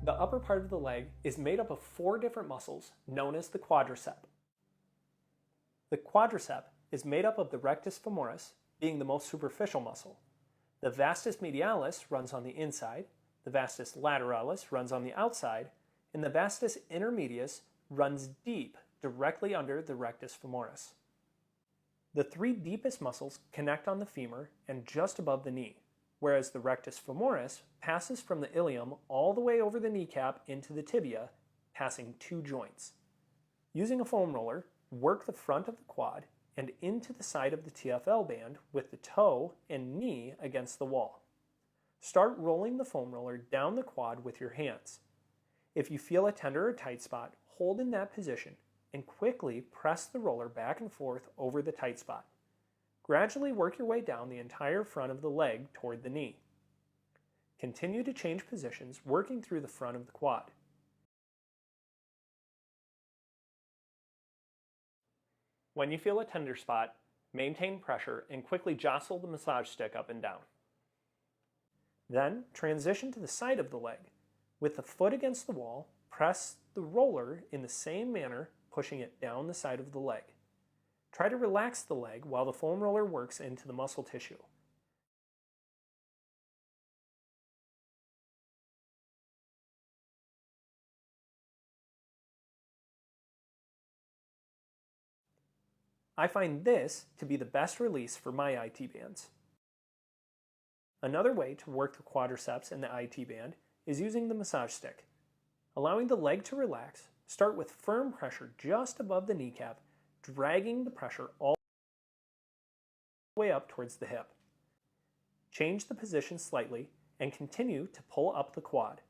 The upper part of the leg is made up of 4 different muscles known as the quadricep. The quadricep is made up of the rectus femoris, being the most superficial muscle. The vastus medialis runs on the inside, the vastus lateralis runs on the outside, and the vastus intermedius runs deep directly under the rectus femoris. The 3 deepest muscles connect on the femur and just above the knee, whereas the rectus femoris passes from the ilium all the way over the kneecap into the tibia, passing 2 joints. Using a foam roller, work the front of the quad and into the side of the TFL band with the toe and knee against the wall. Start rolling the foam roller down the quad with your hands. If you feel a tender or tight spot, hold in that position and quickly press the roller back and forth over the tight spot. Gradually work your way down the entire front of the leg toward the knee. Continue to change positions, working through the front of the quad. When you feel a tender spot, maintain pressure and quickly jostle the massage stick up and down. Then transition to the side of the leg. With the foot against the wall, press the roller in the same manner, pushing it down the side of the leg. Try to relax the leg while the foam roller works into the muscle tissue. I find this to be the best release for my IT bands. Another way to work the quadriceps and the IT band is using the massage stick. Allowing the leg to relax, start with firm pressure just above the kneecap, dragging the pressure all the way up towards the hip. Change the position slightly and continue to pull up the quad.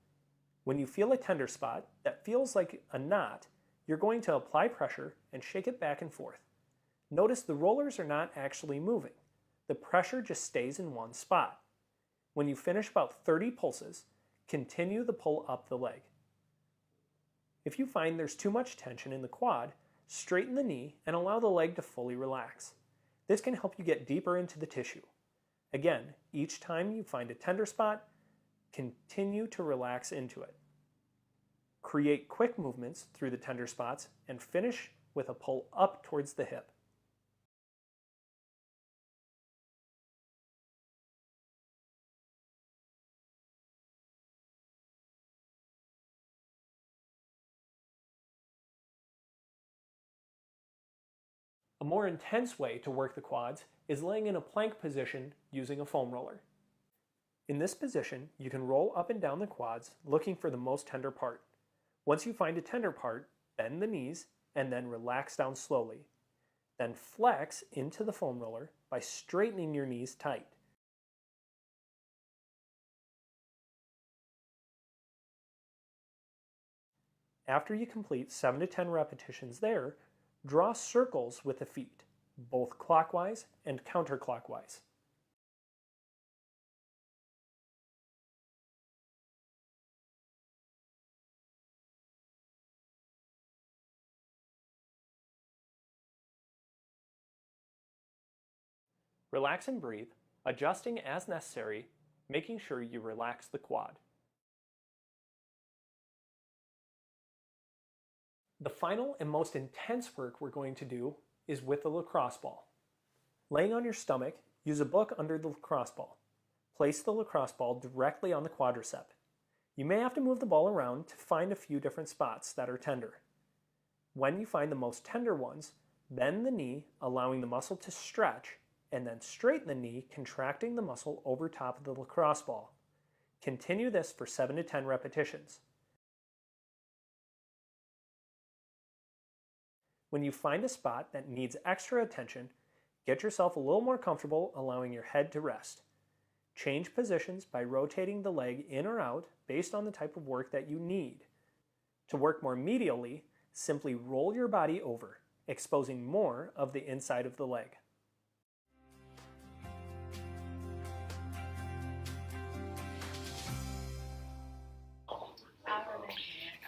When you feel a tender spot that feels like a knot, you're going to apply pressure and shake it back and forth. Notice the rollers are not actually moving. The pressure just stays in one spot. When you finish about 30 pulses, continue the pull up the leg. If you find there's too much tension in the quad, straighten the knee and allow the leg to fully relax. This can help you get deeper into the tissue. Again, each time you find a tender spot, continue to relax into it. Create quick movements through the tender spots and finish with a pull up towards the hip. A more intense way to work the quads is laying in a plank position using a foam roller. In this position, you can roll up and down the quads looking for the most tender part. Once you find a tender part, bend the knees and then relax down slowly. Then flex into the foam roller by straightening your knees tight. After you complete 7 to 10 repetitions there, draw circles with the feet, both clockwise and counterclockwise. Relax and breathe, adjusting as necessary, making sure you relax the quad. The final and most intense work we're going to do is with the lacrosse ball. Laying on your stomach, use a book under the lacrosse ball. Place the lacrosse ball directly on the quadricep. You may have to move the ball around to find a few different spots that are tender. When you find the most tender ones, bend the knee, allowing the muscle to stretch, and then straighten the knee, contracting the muscle over top of the lacrosse ball. Continue this for 7 to 10 repetitions. When you find a spot that needs extra attention, get yourself a little more comfortable, allowing your head to rest. Change positions by rotating the leg in or out based on the type of work that you need. To work more medially, simply roll your body over, exposing more of the inside of the leg.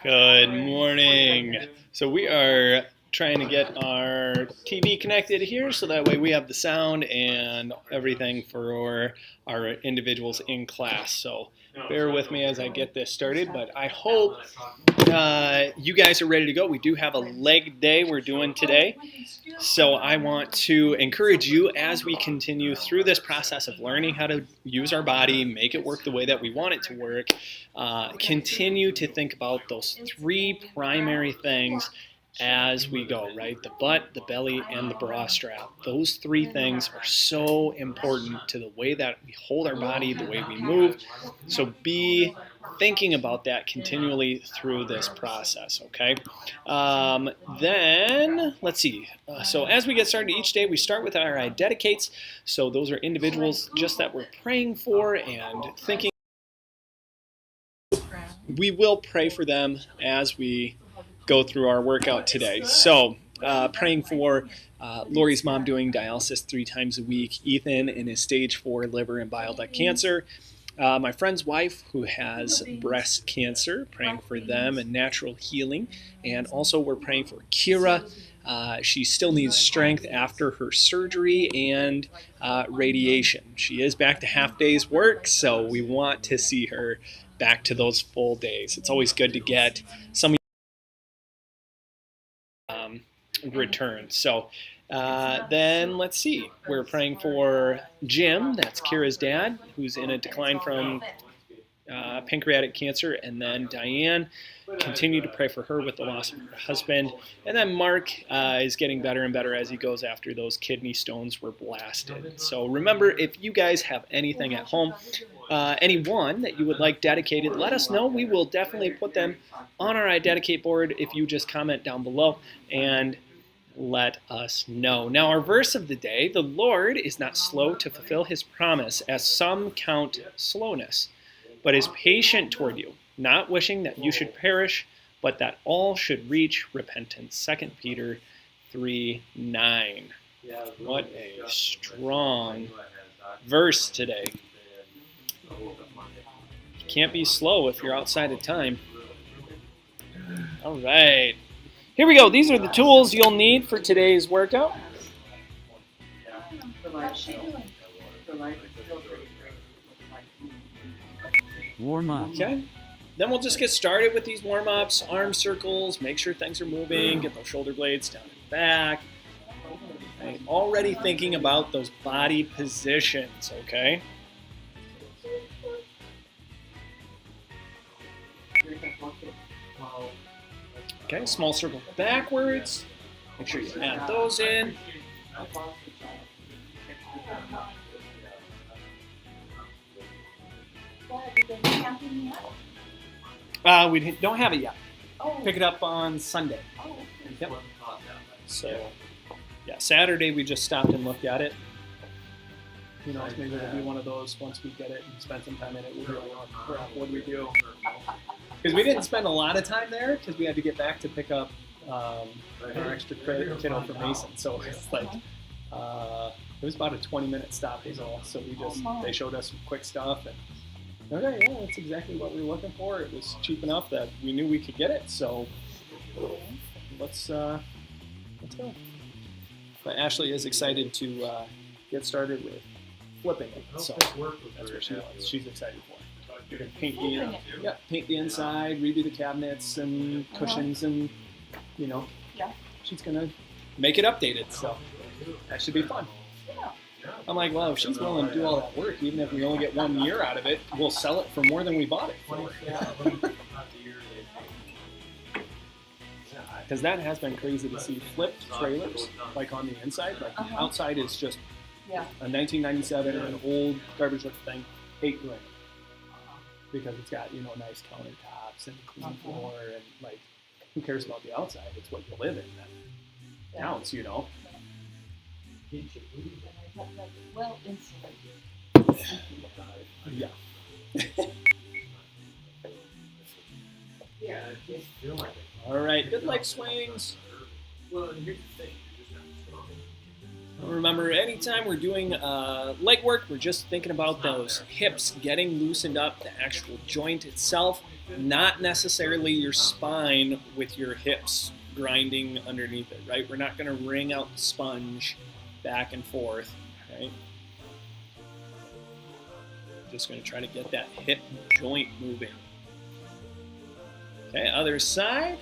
Good morning. So we are trying to get our TV connected here so that way we have the sound and everything for our individuals in class. So bear with me as I get this started, but I hope you guys are ready to go. We do have a leg day we're doing today. So I want to encourage you as we continue through this process of learning how to use our body, make it work the way that we want it to work, continue to think about those three primary things as we go, right? The butt, the belly, and the bra strap. Those three things are so important to the way that we hold our body, the way we move. So be thinking about that continually through this process, okay? Then, let's see. So as we get started each day, we start with our I dedicates. So those are individuals just that we're praying for and thinking. We will pray for them as we go through our workout today. So praying for Lori's mom doing dialysis 3 times a week, Ethan in his stage 4 liver and bile duct cancer, my friend's wife who has breast cancer, praying for them and natural healing. And also we're praying for Kira. She still needs strength after her surgery and radiation. She is back to half days work, so we want to see her back to those full days. It's always good to get some return. So then let's see. We're praying for Jim, that's Kira's dad, who's in a decline from pancreatic cancer, and then Diane, continue to pray for her with the loss of her husband. And then Mark is getting better and better as he goes after those kidney stones were blasted. So remember, if you guys have anything at home, anyone that you would like dedicated, let us know. We will definitely put them on our I Dedicate board if you just comment down below and let us know. Now, our verse of the day: the Lord is not slow to fulfill his promise, as some count slowness, but is patient toward you, not wishing that you should perish, but that all should reach repentance. 2 Peter 3:9. What a strong verse today. You can't be slow if you're outside of time. All right. Here we go. These are the tools you'll need for today's workout. Warm up. Okay. Then we'll just get started with these warm-ups, arm circles, make sure things are moving, get those shoulder blades down and back. Okay. Already thinking about those body positions, okay? Okay, small circle backwards. Make sure you add those in. We don't have it yet. Pick it up on Sunday. Yep. So, yeah, Saturday we just stopped and looked at it. You know, maybe we'll do one of those once we get it and spend some time in it. We'll be like, oh crap, what do we do? Because we didn't spend a lot of time there because we had to get back to pick up our extra credit kiddo for Mason. So it's like, it was about a 20-minute stop is all. So they showed us some quick stuff and okay, yeah, that's exactly what we were looking for. It was cheap enough that we knew we could get it. So let's go. But Ashley is excited to get started with flipping it. So that's what she wants. She's excited for it. We're gonna paint the inside, redo the cabinets and cushions, and she's gonna make it updated. So that should be fun. I'm like, well, if she's willing to do all that work, even if we only get 1 year out of it, we'll sell it for more than we bought it for. Because that has been crazy to see flipped trailers, like on the inside. Like the outside is just a 1997 an old garbage looking thing, $8,000. Because it's got, nice countertops and clean floor, and like, who cares about the outside? It's what you live in that counts, Well insulated. Yeah. All right, good leg swings. Remember, anytime we're doing leg work, we're just thinking about those hips getting loosened up, the actual joint itself, not necessarily your spine with your hips grinding underneath it, right? We're not going to wring out the sponge back and forth, right? Just going to try to get that hip joint moving. Okay, other side.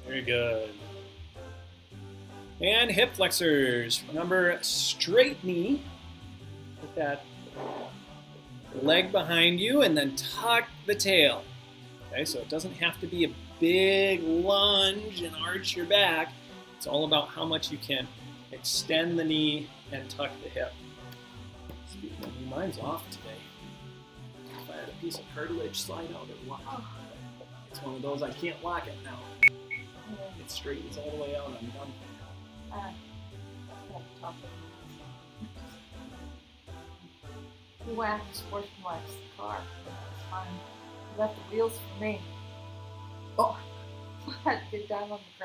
Very good. And hip flexors. Remember, straight knee. Put that leg behind you and then tuck the tail. Okay, so it doesn't have to be a big lunge and arch your back. It's all about how much you can extend the knee and tuck the hip. Speaking of me, mine's off today. If I had a piece of cartilage slide out, it would lock. It's one of those I can't lock it now. It straightens all the way out. I'm done. He waxed, worked and waxed the car. It's fine. He left the wheels for me. Oh, I had to get down on the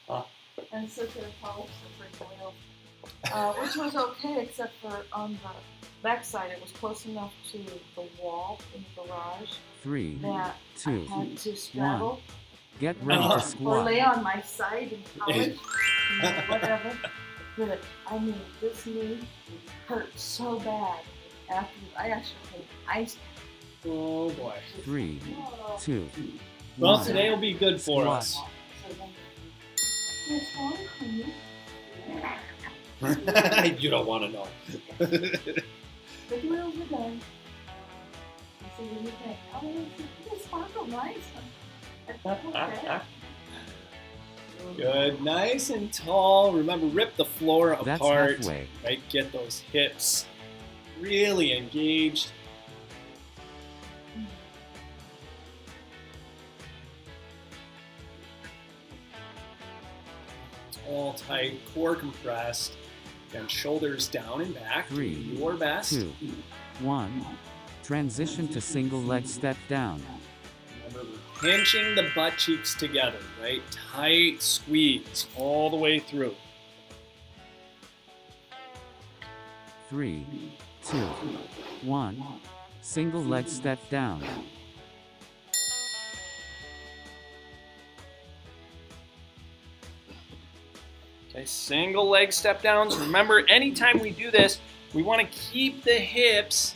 ground and sit there and polish the freaking wheels, which was okay, except for on the backside, it was close enough to the wall in the garage 3, that 2, I had to straddle. 1. Get ready to Or squat. lay on my side and polish, whatever. But I mean, this knee hurt so bad after I actually had ice. Oh boy. 3, 2, Well, 1. today will be good for Squat. us. What's wrong, honey? You don't want to know. The wheels are done. I said, what do you think? Oh, they sparkle nice. Okay. Good, nice and tall. Remember, rip the floor That's apart. halfway. Right, get those hips really engaged. All tight, core compressed. Then shoulders down and back. 3, Do your best. 2, 1. Transition to single leg step down. Remember, we're pinching the butt cheeks together, right? Tight squeeze all the way through. 3, 2, 1. Single leg step down. Okay, single leg step downs. Remember, anytime we do this, we want to keep the hips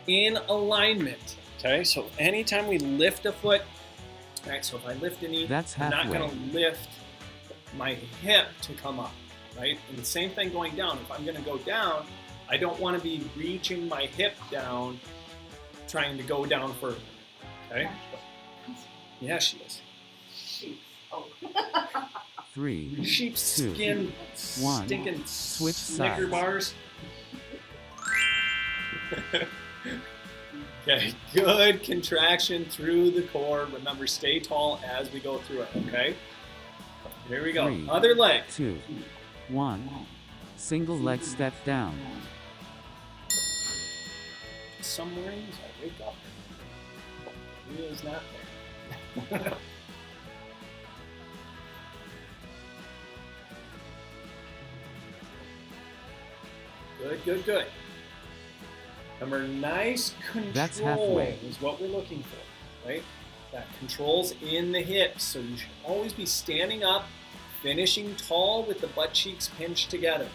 in alignment. Okay, so anytime we lift a foot, all right, so if I lift a knee, That's I'm not halfway. going to lift my hip to come up, right? And the same thing going down. If I'm going to go down, I don't want to be reaching my hip down, trying to go down further. Okay? Yeah, she is. Sheeps. Oh. 3, Sheepskin, 1. stinking Switch Snicker sides. bars. Okay, good contraction through the core. Remember, stay tall as we go through it, okay? Here we go. 3, Other leg. 2, 1. Single leg step down. Some mornings I wake up. He is not there. Good, good, good. Remember, nice control That's halfway. is what we're looking for, right? That control's in the hips, so you should always be standing up, finishing tall with the butt cheeks pinched together.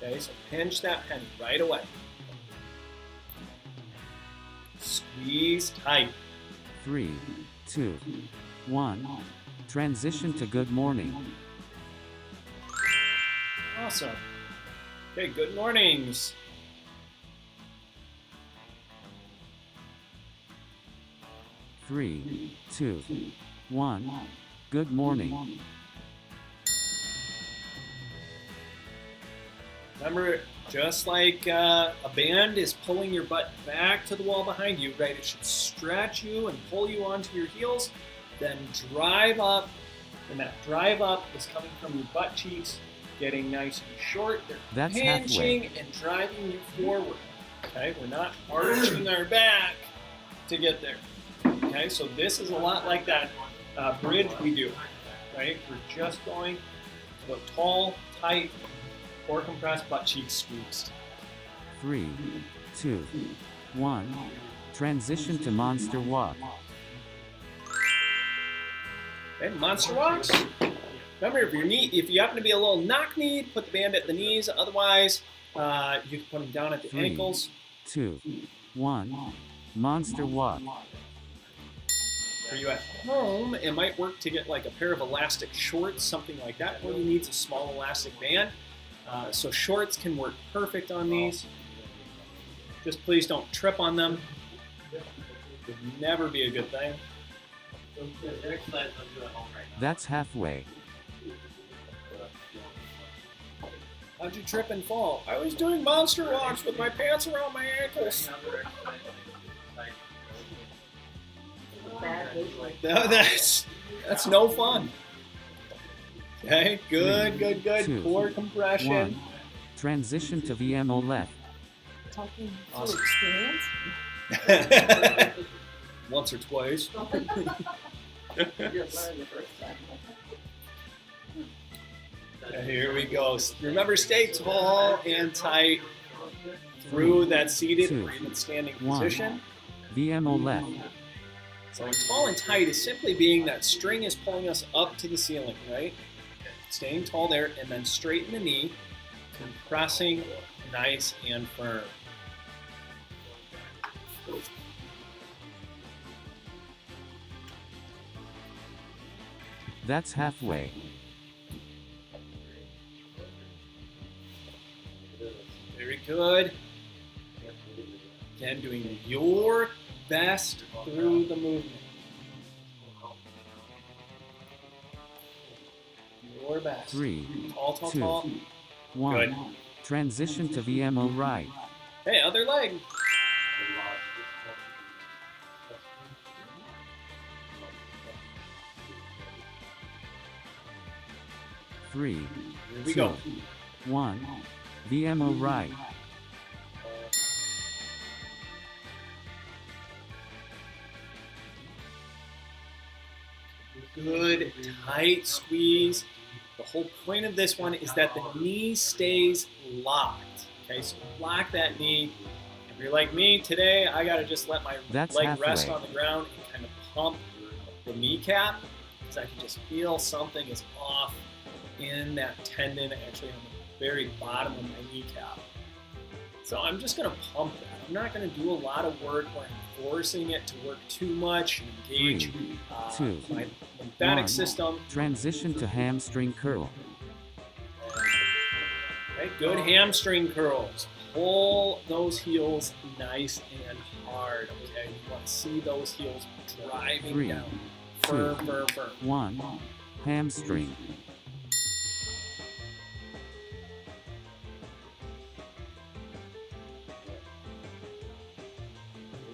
Okay, so pinch that penny right away. Squeeze tight. 3, 2, 1. Transition to good morning. Awesome. Okay, good mornings. Three, 2, 1. Good morning. Remember, just like a band is pulling your butt back to the wall behind you, right? It should stretch you and pull you onto your heels, then drive up, and that drive up is coming from your butt cheeks, getting nice and short. They're That's pinching and driving you forward. Okay, we're not arching our back to get there. Okay, so this is a lot like that bridge we do, right? We're just going to go tall, tight, core compressed, butt cheeks squeezed. 3, 2, 1. Transition to monster walk. Okay, monster walks. Remember, if you happen to be a little knock-kneed, put the band at the knees. Otherwise, you can put them down at the 3, ankles. 2, 1. Monster walk. For you at home, it might work to get like a pair of elastic shorts, something like that. All you need is a small elastic band. So shorts can work perfect on these. Just please don't trip on them. Would never be a good thing. That's halfway. How'd you trip and fall? I was doing monster walks with my pants around my ankles. That's no fun. Okay, good. 2, Core compression. 1. Transition to VMO left. Talking Awesome. through experience. Once or twice. You learned the first time. Here we go. Remember, stay tall and tight through that seated 2, or even standing 1. position. VMO left. So tall and tight is simply being that string is pulling us up to the ceiling, right? Staying tall there and then straighten the knee, compressing nice and firm. That's halfway. Very good. Again, doing your best through the movement. Your best. 3, Tall, 2, tall. 1. Good. Transition to VMO right. Hey, other leg. 3, Here we 2, go. 1. VMO right. Good, tight squeeze. The whole point of this one is that the knee stays locked. Okay, so lock that knee. If you're like me today, I gotta just let my That's leg rest halfway. on the ground and kind of pump the kneecap, because I can just feel something is off in that tendon, actually on the very bottom of my kneecap. So I'm just gonna pump that. I'm not gonna do a lot of work where I'm forcing it to work too much and engage 3, 2, my lymphatic 1. system. Transition to hamstring curl. Okay, good hamstring curls. Pull those heels nice and hard. Okay, you want to see those heels driving 3, down. 2, Firm. 1. Hamstring.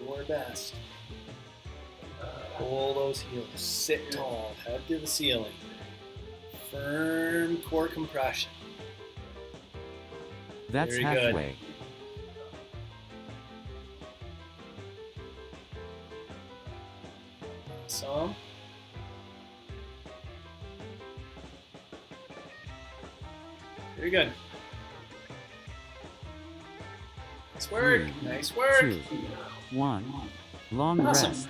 Your best. Pull those heels. Sit tall. Head to the ceiling. Firm core compression. That's Very good. halfway. Some. Very good. Nice work. 3, Nice work. 2, 1. Long Awesome. rest.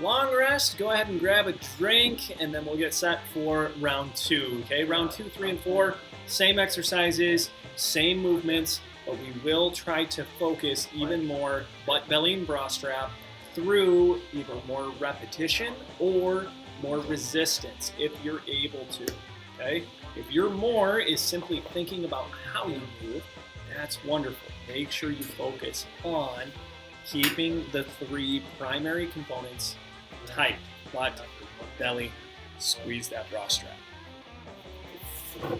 Long rest. Go ahead and grab a drink, and then we'll get set for round 2. Okay, round 2, 3, and 4. Same exercises, same movements, but we will try to focus even more butt, belly, and bra strap through either more repetition or more resistance if you're able to. Okay, if your more is simply thinking about how you move, that's wonderful. Make sure you focus on keeping the 3 primary components tight. Butt, belly, squeeze that bra strap. You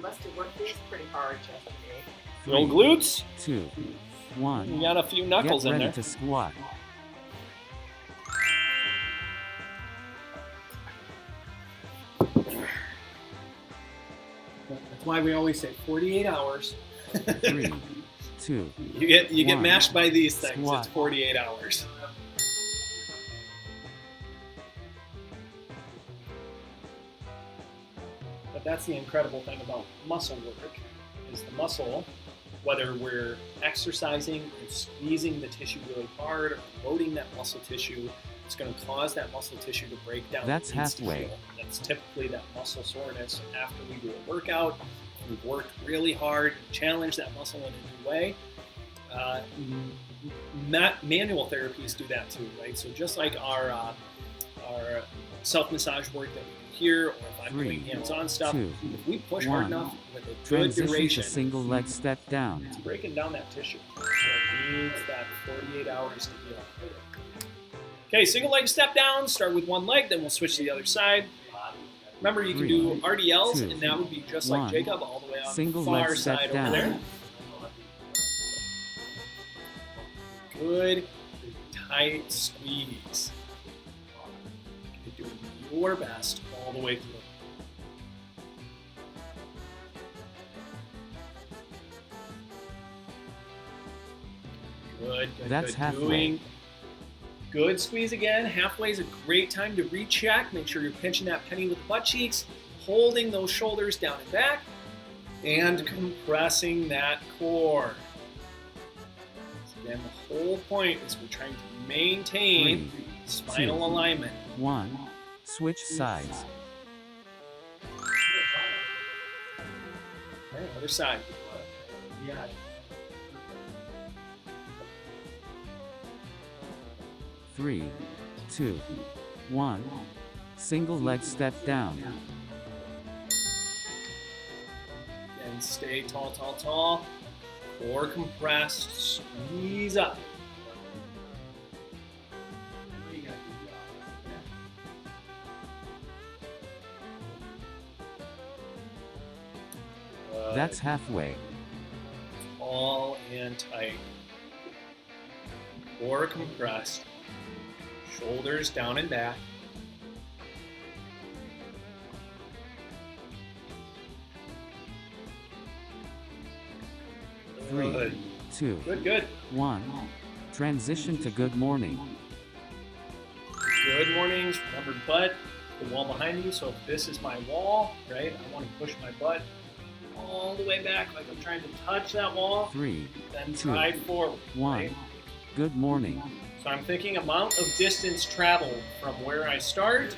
must have worked these pretty hard yesterday. No glutes. 2, You 1. got a few knuckles Get in ready there. to squat. why we always say 48 hours. 3, 2, You get one. mashed by these things. Squat. It's 48 hours. But that's the incredible thing about muscle work, is the muscle, whether we're exercising and squeezing the tissue really hard or loading that muscle tissue, it's going to cause that muscle tissue to break down. That's It needs to halfway. heal. That's typically that muscle soreness after we do a workout. We've worked really hard, challenged that muscle in a new way. Manual therapies do that too, right? So just like our self-massage work that we do here, or if I'm 3, doing hands-on stuff, 2, if we push hard 1. enough with a good Transition to duration, single leg step down. it's breaking down that tissue. So it needs that 48 hours to heal. Okay, single leg step down. Start with one leg, then we'll switch to the other side. Remember, you can do 3, RDLs, 2, and that would be just 1. like Jacob, all the way on Single the leg far step side down. over there. Good, tight squeeze. You're doing your best all the way through. Good, good, That's good. halfway. Doing good squeeze again. Halfway is a great time to recheck. Make sure you're pinching that penny with the butt cheeks, holding those shoulders down and back, and compressing that core. So again, the whole point is we're trying to maintain 3, spinal 2, alignment. 1. Switch sides. Okay, other side. 3, 2, 1. Single leg step down. And stay tall, tall, tall. Core compressed. Squeeze up. Good. That's halfway. Tall and tight. Core compressed. Shoulders down and back. Three. Good. 2, Good. 1. Transition to good morning. Good mornings. Remember butt, the wall behind you. So if this is my wall, right, I want to push my butt all the way back like I'm trying to touch that wall. 3, Then 2, drive forward. 1. Right? Good morning. So I'm thinking amount of distance traveled from where I start,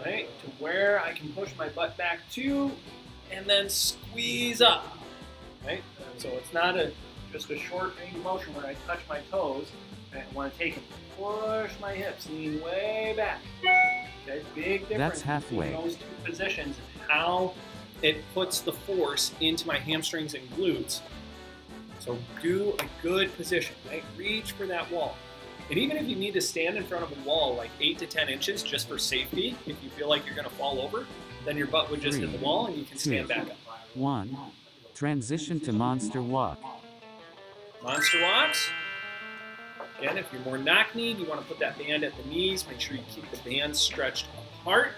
right, to where I can push my butt back to, and then squeeze up, right? So it's not just a short range motion where I touch my toes. I want to take and push my hips, lean way back. Okay, big difference That's halfway. between those two positions and how it puts the force into my hamstrings and glutes. So do a good position, right? Reach for that wall. And even if you need to stand in front of a wall like 8 to 10 inches just for safety, if you feel like you're going to fall over, then your butt would just hit the wall and you can stand back up. 1. Transition to monster walk. Monster walks. Again, if you're more knock-kneed, you want to put that band at the knees. Make sure you keep the band stretched apart.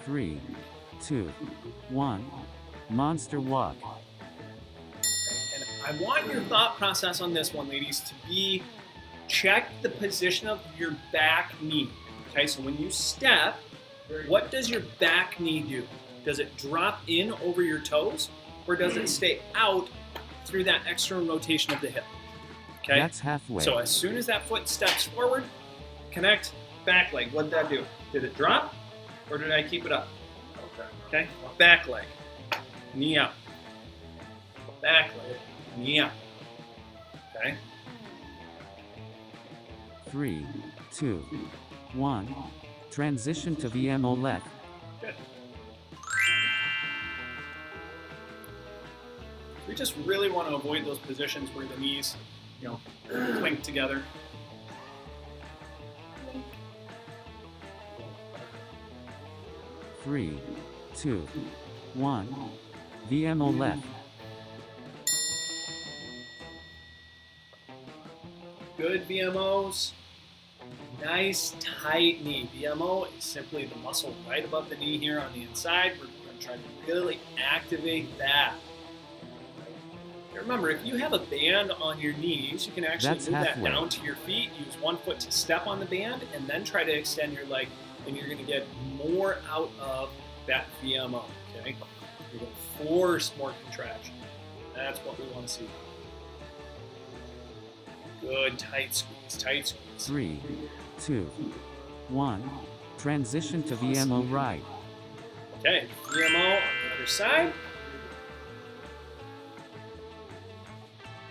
3, 2, 1. Monster walk. And I want your thought process on this one, ladies, to be check the position of your back knee. Okay, so when you step, what does your back knee do? Does it drop in over your toes, or does it stay out through that external rotation of the hip? Okay. That's halfway. So as soon as that foot steps forward, connect, back leg. What did that do? Did it drop, or did I keep it up? Okay. Back leg, knee out. Back leg, knee out. Okay. 3, 2, 1. Transition to VMO left. Good. We just really want to avoid those positions where the knees, clink together. Three, 2, 1. VMO left. Good VMOs. Nice tight knee. VMO is simply the muscle right above the knee here on the inside. We're and try to really activate that. And remember, if you have a band on your knees, you can actually That's move that halfway. down to your feet, use one foot to step on the band, and then try to extend your leg, and you're going to get more out of that VMO, okay? You're going to force more contraction. That's what we want to see. Good, tight squeeze, tight squeeze. 3, 2, 1. Transition to VMO right. Okay, VMO on the other side.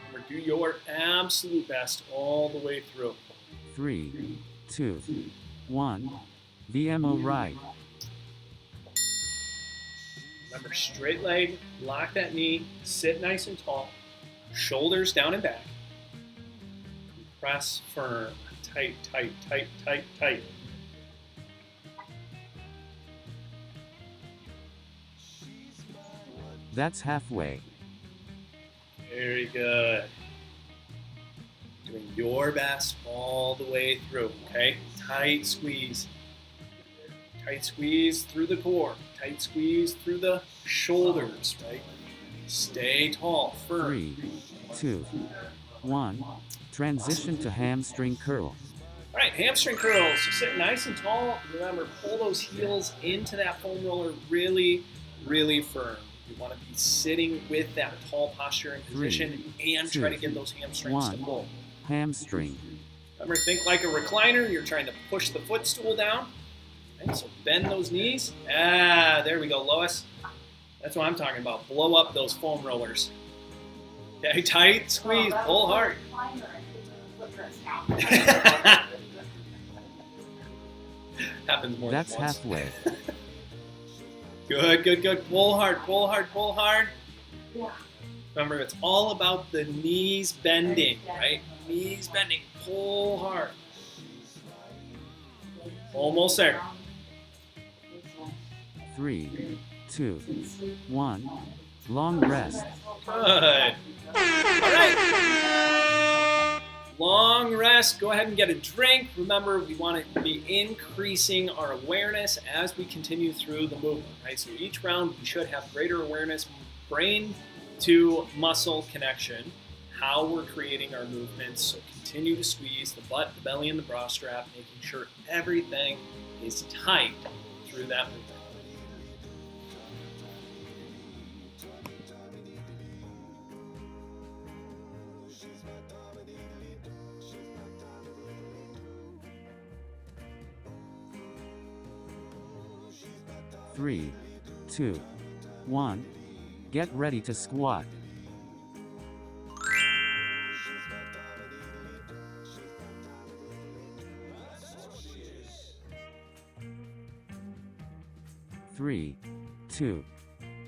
Remember, do your absolute best all the way through. 3, 2, 1. VMO right. Remember, straight leg, lock that knee, sit nice and tall, shoulders down and back. Press firm, tight, tight, tight, tight, tight. That's halfway. Very good. Doing your best all the way through, okay? Tight squeeze. Tight squeeze through the core. Tight squeeze through the shoulders, right? Stay tall, firm. 3, 2, 1. Transition to hamstring curl. All right, hamstring curls. So sit nice and tall. Remember, pull those heels into that foam roller really, really firm. You want to be sitting with that tall posture and position and try to get those hamstrings to 1. pull. Hamstring. Remember, think like a recliner. You're trying to push the footstool down. Okay, so bend those knees. Ah, there we go, Lois. That's what I'm talking about. Blow up those foam rollers. Okay, tight squeeze, pull hard. Happens more That's than once. halfway. Good, good, good. Pull hard, pull hard, pull hard. Yeah. Remember, it's all about the knees bending, right? Knees bending. Pull hard. Almost there. 3, 2, 1. Long rest. Good. All right. Long rest. Go ahead and get a drink. Remember, we want to be increasing our awareness as we continue through the movement, right? So each round, we should have greater awareness, brain to muscle connection, how we're creating our movements. So continue to squeeze the butt, the belly, and the bra strap, making sure everything is tight through that movement. Three, 2, 1. Get ready to squat. Three, 2,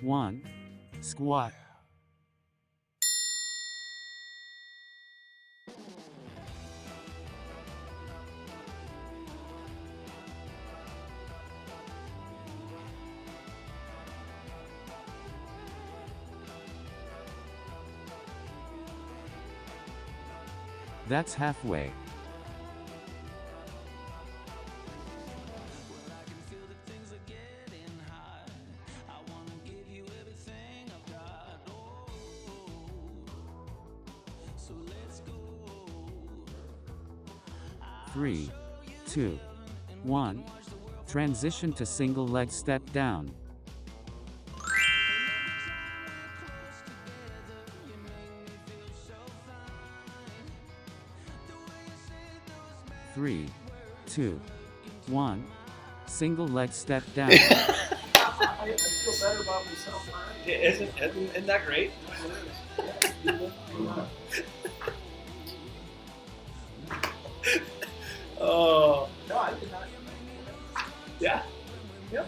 1. Squat. That's halfway. Three, 2, 1. Transition to single leg step down. Three, 2, 1. Single leg step down. I feel better about myself already. Isn't that great? Oh, No, I did not. yeah. Yep.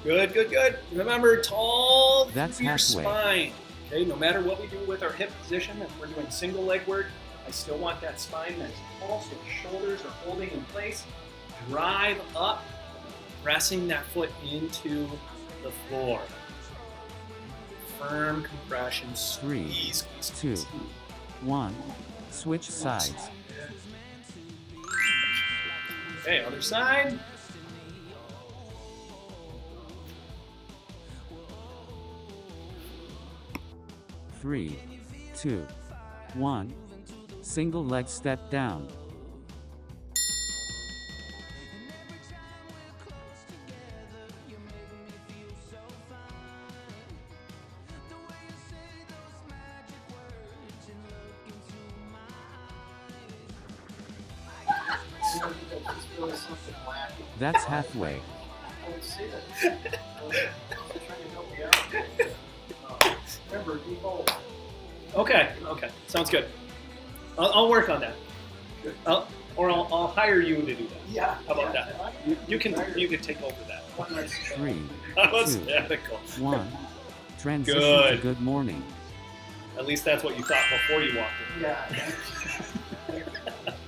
Good, good, good. Remember, tall That's through your halfway. spine. Okay, no matter what we do with our hip position, if we're doing single leg work, I still want that spine that's tall, so the shoulders are holding in place. Drive up, pressing that foot into the floor. Firm compression, Three, squeeze, squeeze, 2, squeeze. 1. Switch sides. Okay, other side. 3, 2, 1. Single leg step down. That's halfway. Okay, sounds good. I'll work on that. I'll hire you to do that. Yeah. How about that? You can take over that. 3, That was 2, radical. 1. Transition Good. to good morning. At least that's what you thought before you walked in. Yeah.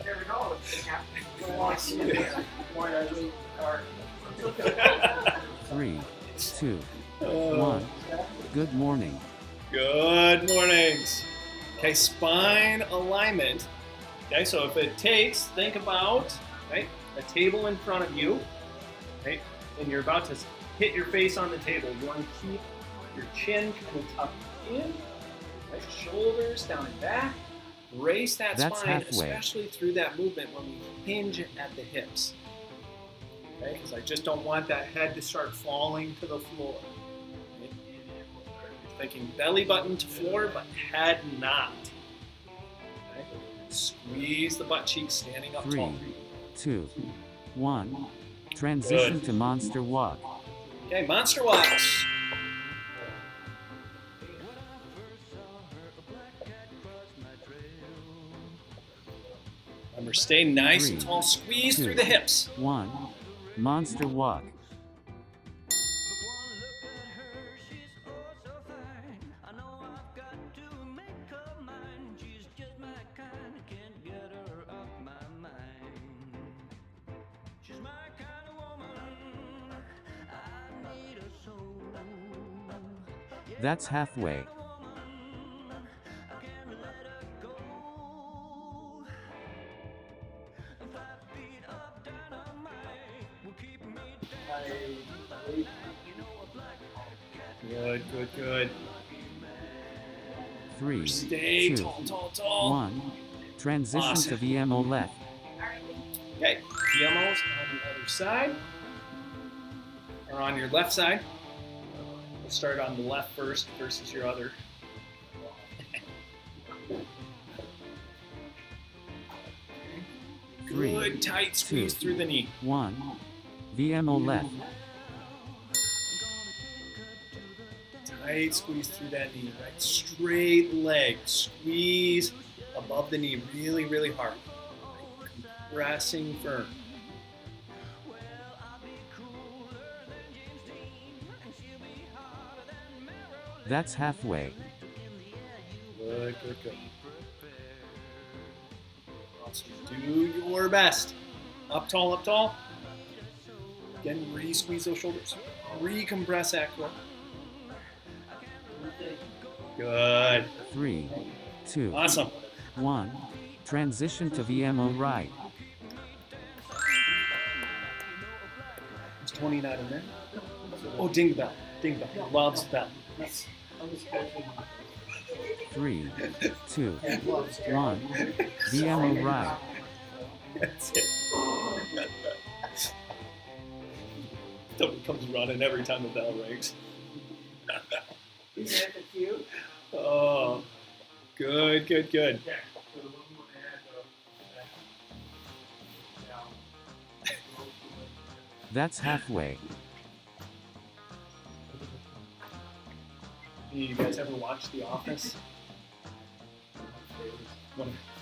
There we go. Why I leave the car. 3, 2, Oh. 1. Good morning. Good mornings. Okay, spine alignment. Okay, so if it takes, think about, right, a table in front of you, right, and you're about to hit your face on the table. You want to keep your chin kind of tucked in, right, shoulders down and back. Brace that That's spine, halfway. especially through that movement when we hinge at the hips. Okay, because I just don't want that head to start falling to the floor. Okay? You're thinking belly button to floor, but head not. Okay? Squeeze the butt cheeks standing up 3, tall. 2, 1. Transition Good. to monster walk. Okay, monster walks. Remember, stay nice and 3, tall. Squeeze 2, through the hips. 1. Monster walk. That's halfway. Good. 3, Stay 2, tall. 1. Transition Awesome. to VMO left. Okay, PMOs on the other side, or on your left side. We'll start on the left first versus your other. Three, Good, tight squeeze through the knee. 1. VMO left. Tight squeeze through that knee, right? Straight leg, squeeze above the knee really, really hard. Compressing firm. That's halfway. Good. Awesome. Do your best. Up tall. Again, re-squeeze those shoulders. Recompress that core. Good. 3, 2, Awesome. 1. Transition to VMO right. Is Tony not in there? Oh, ding the bell. Loves the bell. 3, 2, 1. VMO right. That's it. Tony comes running every time the bell rings. Is that the cue? Oh, good. That's halfway. You guys ever watch The Office?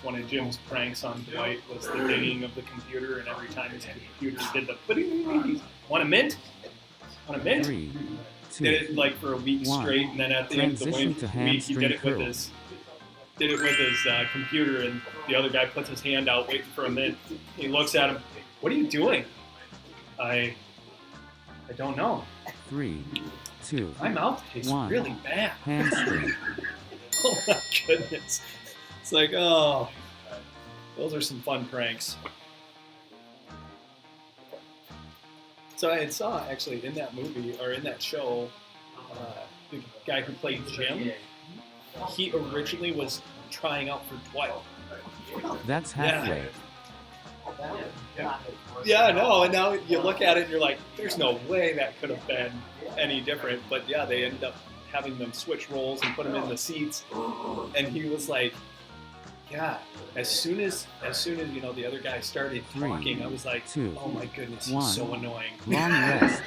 One of Jim's pranks on Dwight was the dinging of the computer, and every time his computer did the want a mint? 3, 2, Did it like for a week 1. straight, and then at the end of the Transition week to he hamstring did it with curl. his computer, and the other guy puts his hand out waiting for a mint. He looks at him. What are you doing? I don't know. 3, 2, My mouth tastes 1. really bad. Hamstring. Oh my goodness. It's like, oh, those are some fun pranks. So I saw actually in that movie, or in that show, the guy who played Jim, he originally was trying out for Dwight. That's halfway. Yeah, no, and now you look at it and you're like, there's no way that could have been any different. But yeah, they ended up having them switch roles and put him in the seats. And he was like, yeah, as soon as you know the other guy started talking, I was like, oh my goodness, he's so annoying. Long rest.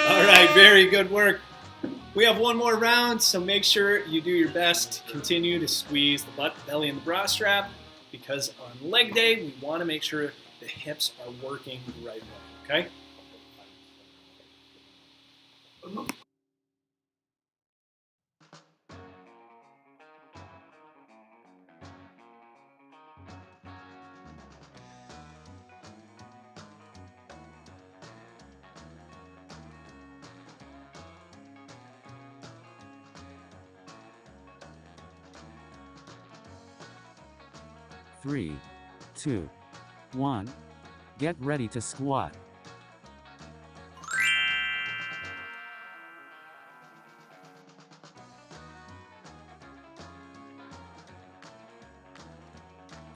All right, very good work. We have one more round, so make sure you do your best to continue to squeeze the butt, belly, and the bra strap, because on leg day, we want to make sure the hips are working the right way, okay? 3, 2, 1. Get ready to squat.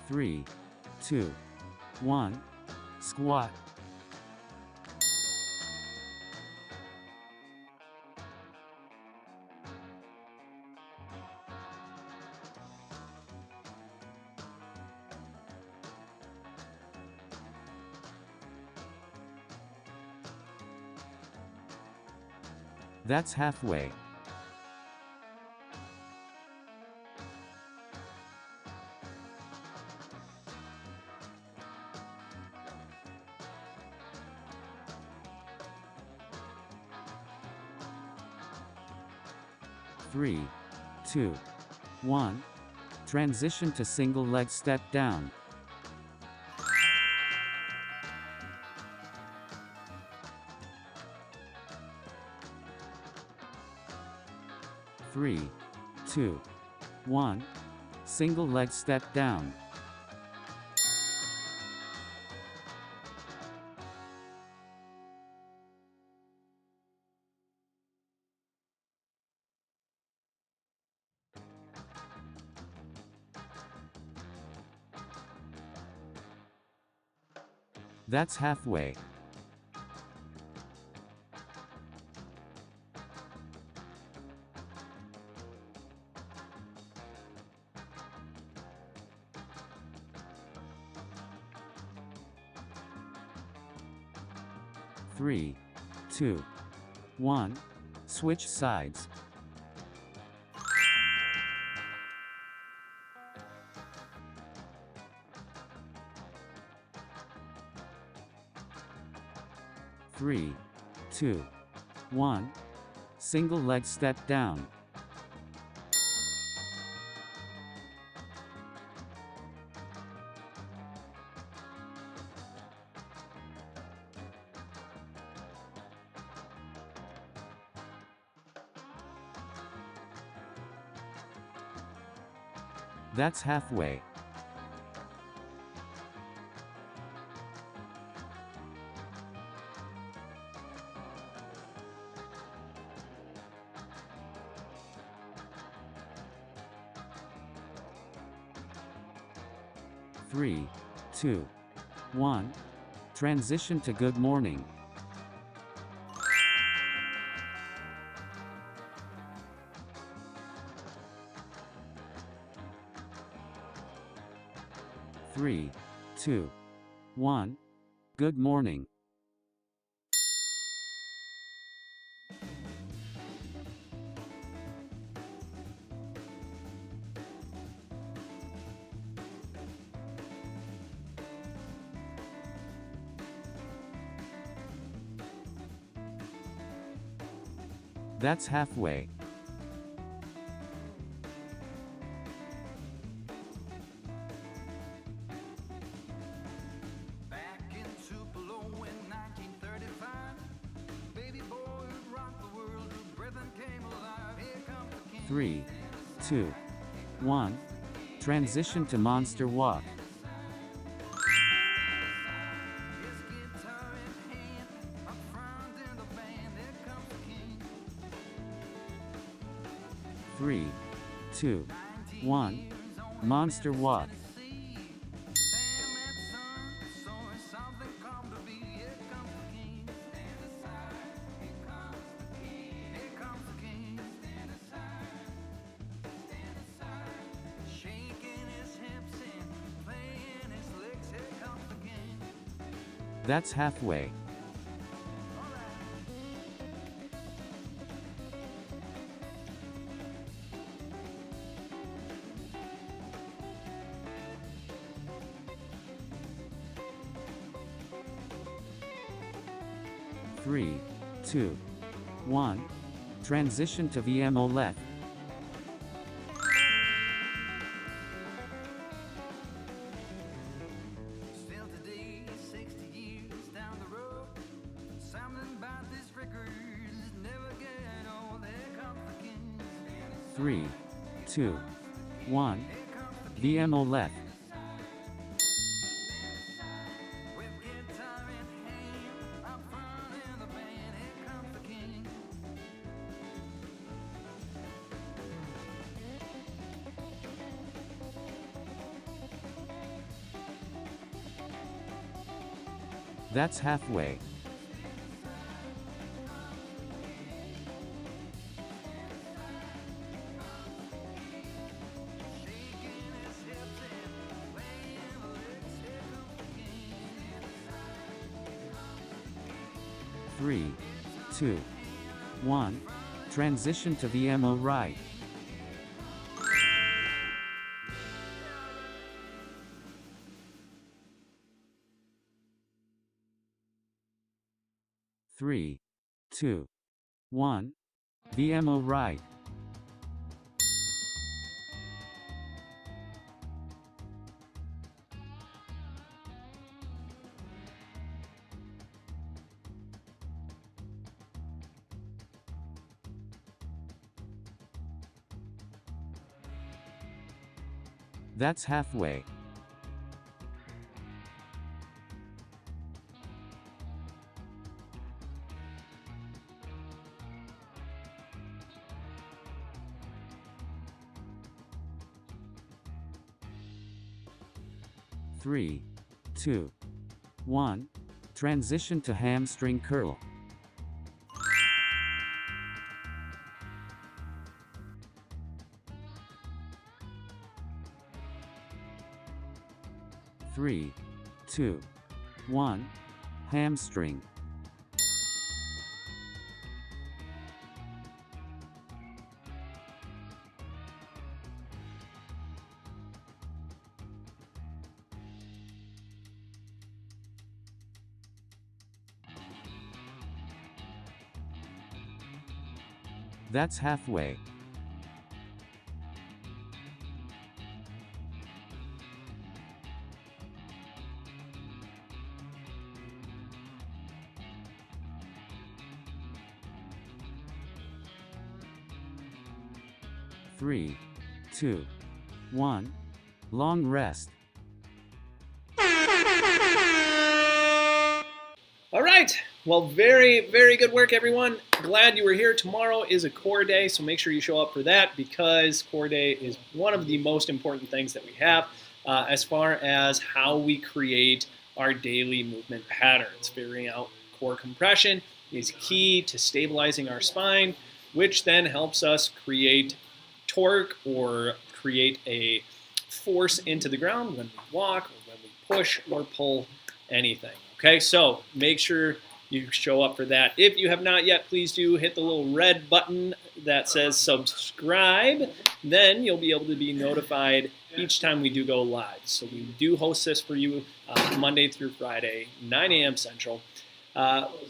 Three, 2, 1. Squat. That's halfway. Three, 2, 1. Transition to single leg step down. Three, 2, 1. Single leg step down. That's halfway. Three, 2, 1. Switch sides. Three, 2, 1. Single leg step down. That's halfway. Three, 2, 1. Transition to good morning. Three, 2, 1. Good morning. That's halfway. Three, 2, 1. Transition to monster walk. 3, 2, 1. Monster walk. That's halfway. Three, 2, 1. Transition to VMO left. Still today, 60 years down the road, something about this record is never getting old. Here comes the king. 3, 2, 1. VMO left. With guitar in hand, up front in the band, here comes the king. That's halfway. Three, 2, 1. Transition to VMO right. Three, 2, 1. VMO right. That's halfway. Three, 2, 1. Transition to hamstring curl. Three, 2, 1. Hamstring. That's halfway. Three, 2, 1. Long rest. All right. Well, very, very good work, everyone. Glad you were here. Tomorrow is a core day, so make sure you show up for that because core day is one of the most important things that we have as far as how we create our daily movement patterns. Figuring out core compression is key to stabilizing our spine, which then helps us create torque or create a force into the ground when we walk or when we push or pull anything. Okay, so make sure you show up for that. If you have not yet, please do hit the little red button that says subscribe. Then you'll be able to be notified each time we do go live. So we do host this for you Monday through Friday, 9 a.m. Central.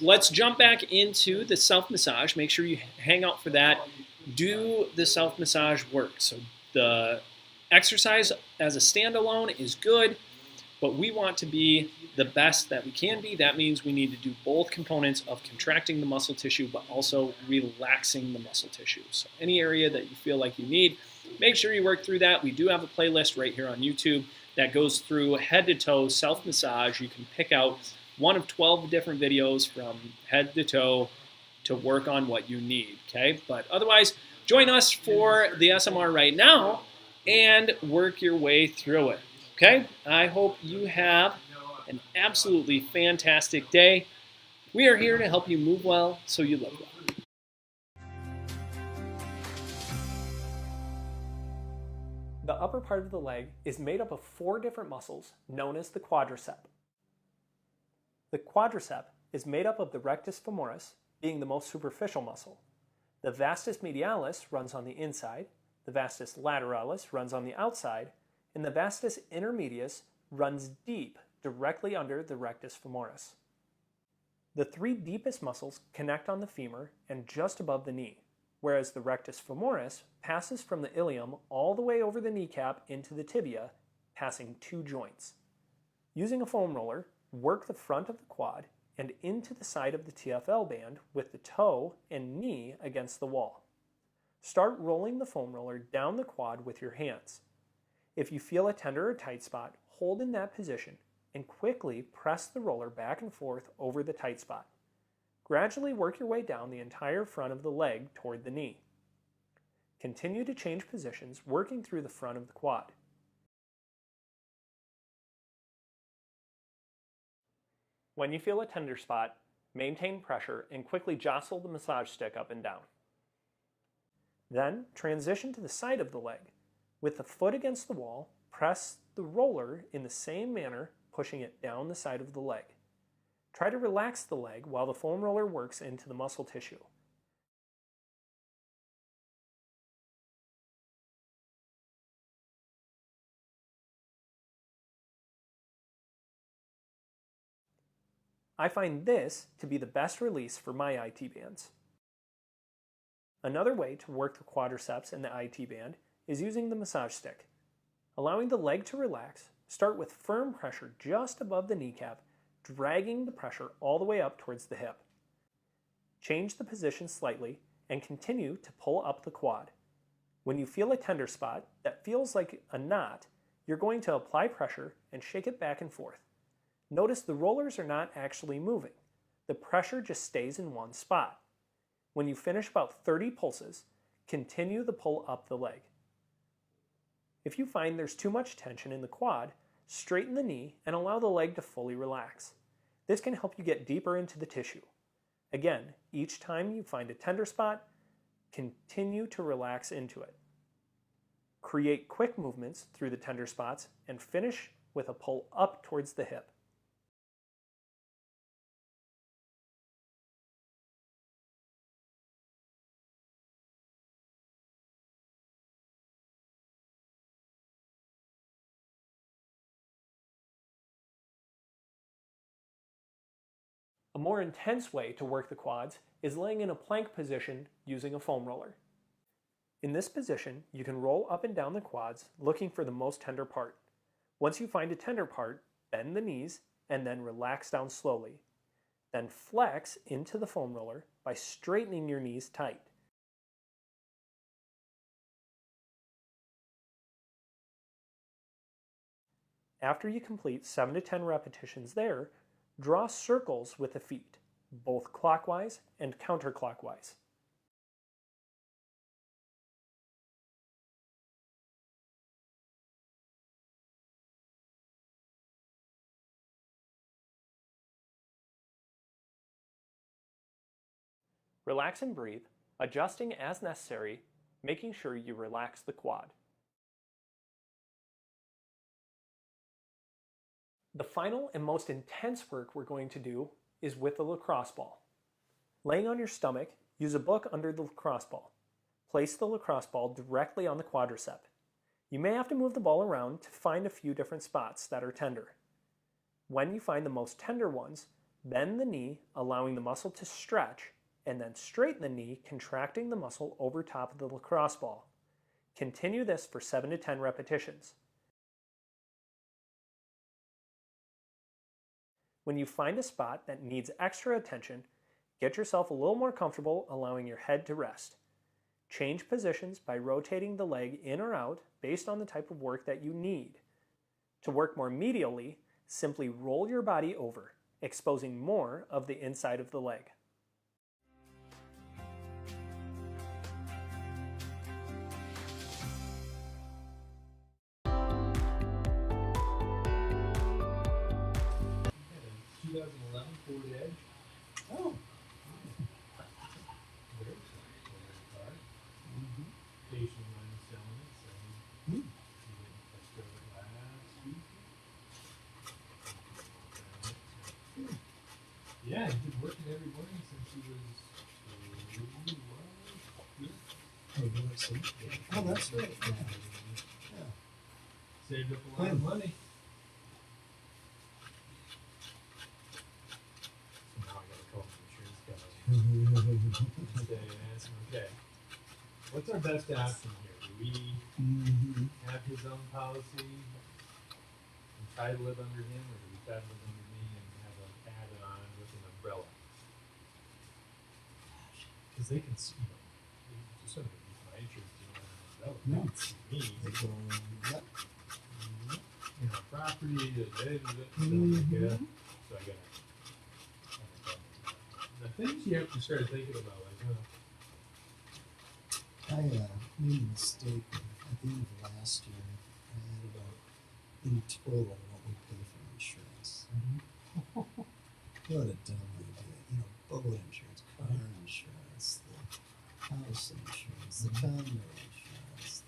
Let's jump back into the self-massage. Make sure you hang out for that. Do the self-massage work. So the exercise as a standalone is good, but we want to be the best that we can be. That means we need to do both components of contracting the muscle tissue, but also relaxing the muscle tissue. So any area that you feel like you need, make sure you work through that. We do have a playlist right here on YouTube that goes through head to toe self-massage. You can pick out one of 12 different videos from head to toe to work on what you need, okay? But otherwise, Join us for the SMR right now and work your way through it. Okay? I hope you have an absolutely fantastic day. We are here to help you move well so you live well. The upper part of the leg is made up of 4 different muscles known as the quadricep. The quadricep is made up of the rectus femoris, being the most superficial muscle. The vastus medialis runs on the inside, the vastus lateralis runs on the outside, and the vastus intermedius runs deep directly under the rectus femoris. The 3 deepest muscles connect on the femur and just above the knee, whereas the rectus femoris passes from the ilium all the way over the kneecap into the tibia, passing 2 joints. Using a foam roller, work the front of the quad and into the side of the TFL band with the toe and knee against the wall. Start rolling the foam roller down the quad with your hands. If you feel a tender or tight spot, hold in that position and quickly press the roller back and forth over the tight spot. Gradually work your way down the entire front of the leg toward the knee. Continue to change positions, working through the front of the quad. When you feel a tender spot, maintain pressure and quickly jostle the massage stick up and down. Then transition to the side of the leg. With the foot against the wall, press the roller in the same manner, pushing it down the side of the leg. Try to relax the leg while the foam roller works into the muscle tissue. I find this to be the best release for my IT bands. Another way to work the quadriceps and the IT band is using the massage stick. Allowing the leg to relax, start with firm pressure just above the kneecap, dragging the pressure all the way up towards the hip. Change the position slightly and continue to pull up the quad. When you feel a tender spot that feels like a knot, you're going to apply pressure and shake it back and forth. Notice the rollers are not actually moving. The pressure just stays in one spot. When you finish about 30 pulses, continue the pull up the leg. If you find there's too much tension in the quad, straighten the knee and allow the leg to fully relax. This can help you get deeper into the tissue. Again, each time you find a tender spot, continue to relax into it. Create quick movements through the tender spots and finish with a pull up towards the hip. A more intense way to work the quads is laying in a plank position using a foam roller. In this position, you can roll up and down the quads looking for the most tender part. Once you find a tender part, bend the knees and then relax down slowly. Then flex into the foam roller by straightening your knees tight. After you complete 7 to 10 repetitions there, draw circles with the feet, both clockwise and counterclockwise. Relax and breathe, adjusting as necessary, making sure you relax the quad. The final and most intense work we're going to do is with the lacrosse ball. Laying on your stomach, use a book under the lacrosse ball. Place the lacrosse ball directly on the quadricep. You may have to move the ball around to find a few different spots that are tender. When you find the most tender ones, bend the knee, allowing the muscle to stretch, and then straighten the knee, contracting the muscle over top of the lacrosse ball. Continue this for 7 to 10 repetitions. When you find a spot that needs extra attention, get yourself a little more comfortable, allowing your head to rest. Change positions by rotating the leg in or out based on the type of work that you need. To work more medially, simply roll your body over, exposing more of the inside of the leg. Oh, that's right. Yeah. Saved up a lot of money. So now I gotta call my insurance guy today and ask him, okay, what's our best option here? Do we have his own policy and try to live under him, or do we try to live under me and have an add-on with an umbrella? Because they can, you know, just sort of use my insurance to have an umbrella. No. They can see me, They go, yep. you know, property, so I gotta. The things you have to start thinking about, like, I made a mistake at the end of last year. I had about, in total, what we pay for insurance. What a dumb idea. You know, boat insurance, car insurance, the house insurance, the condo insurance,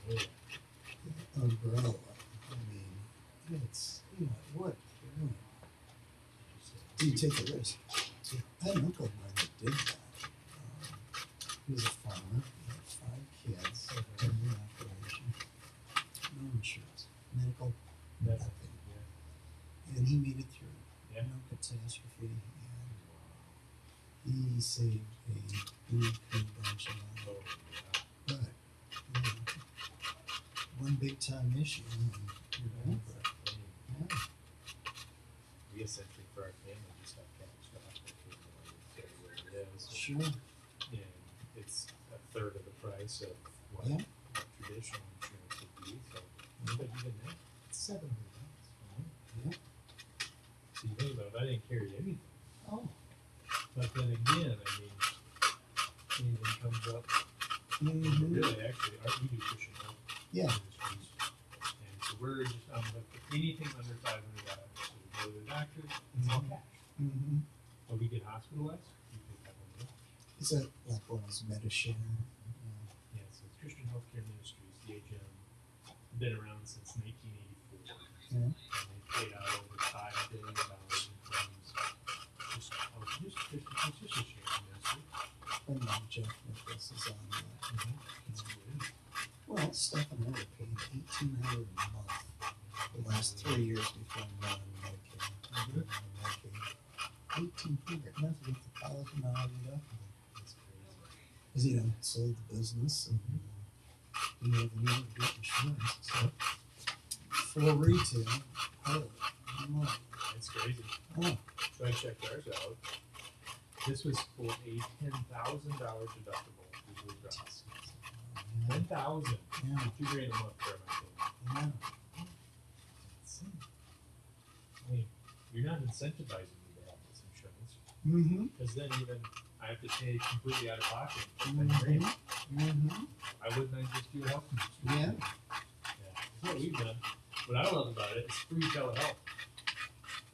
the umbrella. I mean, it's, you know, what you're doing. Do you take a risk? I had an uncle of mine that did that. He was a farmer. He had 5 kids. Family operation. No insurance. Medical. That's Nothing. And he made it through. Yeah. No catastrophe. And he saved a big bunch of money. But, you know, one big time issue and you're over it. Yeah. we essentially, for our family, just have catastrophic, you know, tell you what it is. Sure. And it's a third of the price of what Yeah. traditional insurance would be, so, but even that, it's $700. Yeah. So you think about it, I didn't carry anything. Oh. But then again, I mean, anything comes up, really, actually, we do Christian health Yeah. industries. And so we're just on the, anything under $500. So we go to the doctor, it's all cash. Mm-hmm. But we get hospitalized, we pay $500. Is that like one of those Medishare? Yeah, so it's Christian Healthcare Ministries, CHM, been around since 1984. Yeah. And they paid out over $5 billion in claims. Just a sharing ministry. And Jeff Nicholas is on that. It's good. Well, Steph and I were paying $1,800 a month the last 3 years before I'm on Medicaid. $1,800, enough to get the $1,000 deductible. It's crazy. Because, you know, sold the business and didn't have any other good insurance. So, for retail, holy moly. It's crazy. Oh, So I checked ours out. This was for a $10,000 deductible through Blue Cross. yeah, 10,000. yeah, $2,000 a month for my family. yeah. Insane. I mean, you're not incentivizing me to have this insurance, Mm-hmm. because then even I have to pay completely out of pocket for $10,000. Mm-hmm. Why wouldn't I just do a health insurance? Yeah. Yeah. That's what we've done. What I love about it is free telehealth.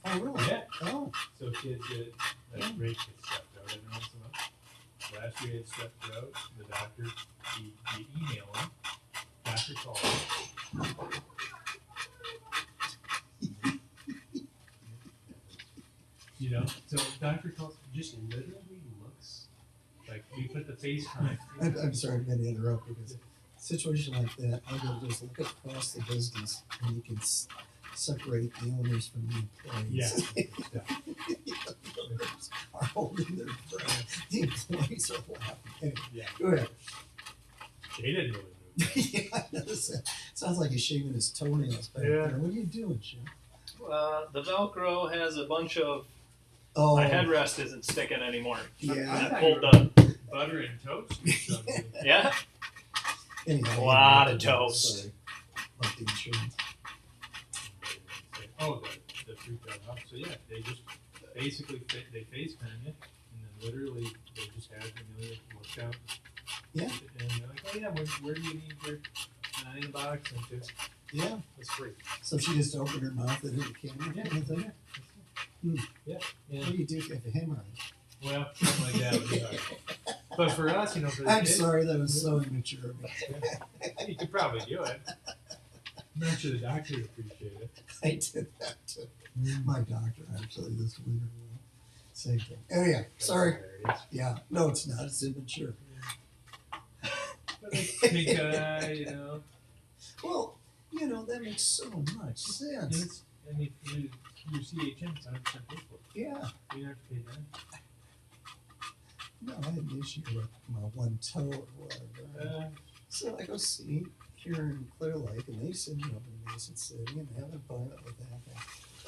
Oh, really? Yeah. Oh, So kids get that great kid strep throat every once in a while. Last year I had strep throat. The doctor, you email him. Doctor calls. You know, so doctor calls, just literally looks like we put the FaceTime. I'm sorry, I'm going to interrupt because a situation like that, I will just look across the business and you can separate the owners from the employees. Yeah. The owners are holding their breath. The employees are laughing. Anyway, Yeah. go ahead. They didn't really move. Yeah, I noticed that. Sounds like he's shaving his toenails back Yeah. there. What are you doing, Jim? The Velcro has a bunch of. Oh, My headrest isn't sticking anymore. yeah. I pulled the. Butter and toast or something. Yeah. Anyway, A lot of toast. Sorry. About the insurance. Oh, the free telehealth. So yeah, they just basically they FaceTime you, and then literally they just have looked out. Yeah. And they're like, oh yeah, where do you need your box and just Yeah. it's free. So she just opened her mouth and hit the camera. Yeah. Anything? Yeah. What do you do if you have a hemorrhage? Well, something like that would be all right. But for us, you know, for the I'm kids, sorry, that was so immature. you could probably do it. I'm not sure the doctor would appreciate it. I did that to my doctor actually this winter. Same thing. Oh yeah, sorry. Hilarious. Yeah, no, it's not. It's immature. But Pink eye, you know. Well, you know, that makes so much And sense. it's, I mean, your CHM is 100% paid for. Yeah. You don't have to pay that. No, I had an issue with my one toe or whatever. So I go see here in Clear Lake, and they send me over to Mason City and have an appointment with that guy.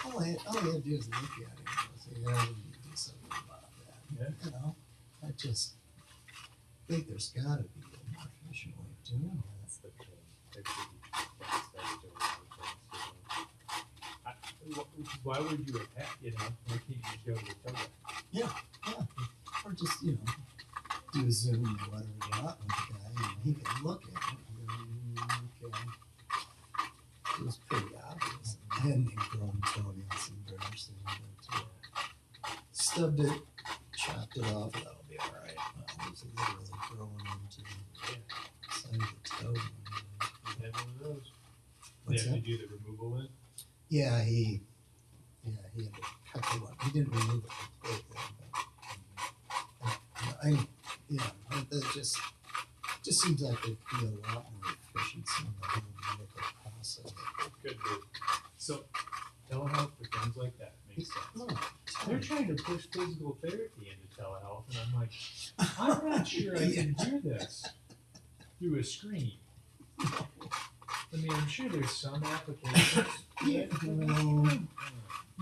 All he had to do is look at it and say, yeah, we need to do something about that. Yeah. You know, I just think there's got to be a more efficient way of doing that. That's the thing. That should be fast, why would you attack, you know? Why can't you just go to the toe guy? Yeah. Or just, you know, do a Zoom or whatever you want with the guy, and he can look at it and go, okay. It was pretty obvious. I hadn't even grown toenails and brush and stubbed it, chopped it off, and that'll be alright. It was literally growing into the side of the toe. You had one of those. What's They have that? to do the removal in. Yeah, he had to cut the one. He didn't remove it completely, but it just seems like there'd be a lot more efficiency in the whole medical process. Good. So, telehealth for things like that makes sense. No, They're trying to push physical therapy into telehealth, and I'm like, I'm not sure I can do this through a screen. I mean, I'm sure there's some applications. Yeah,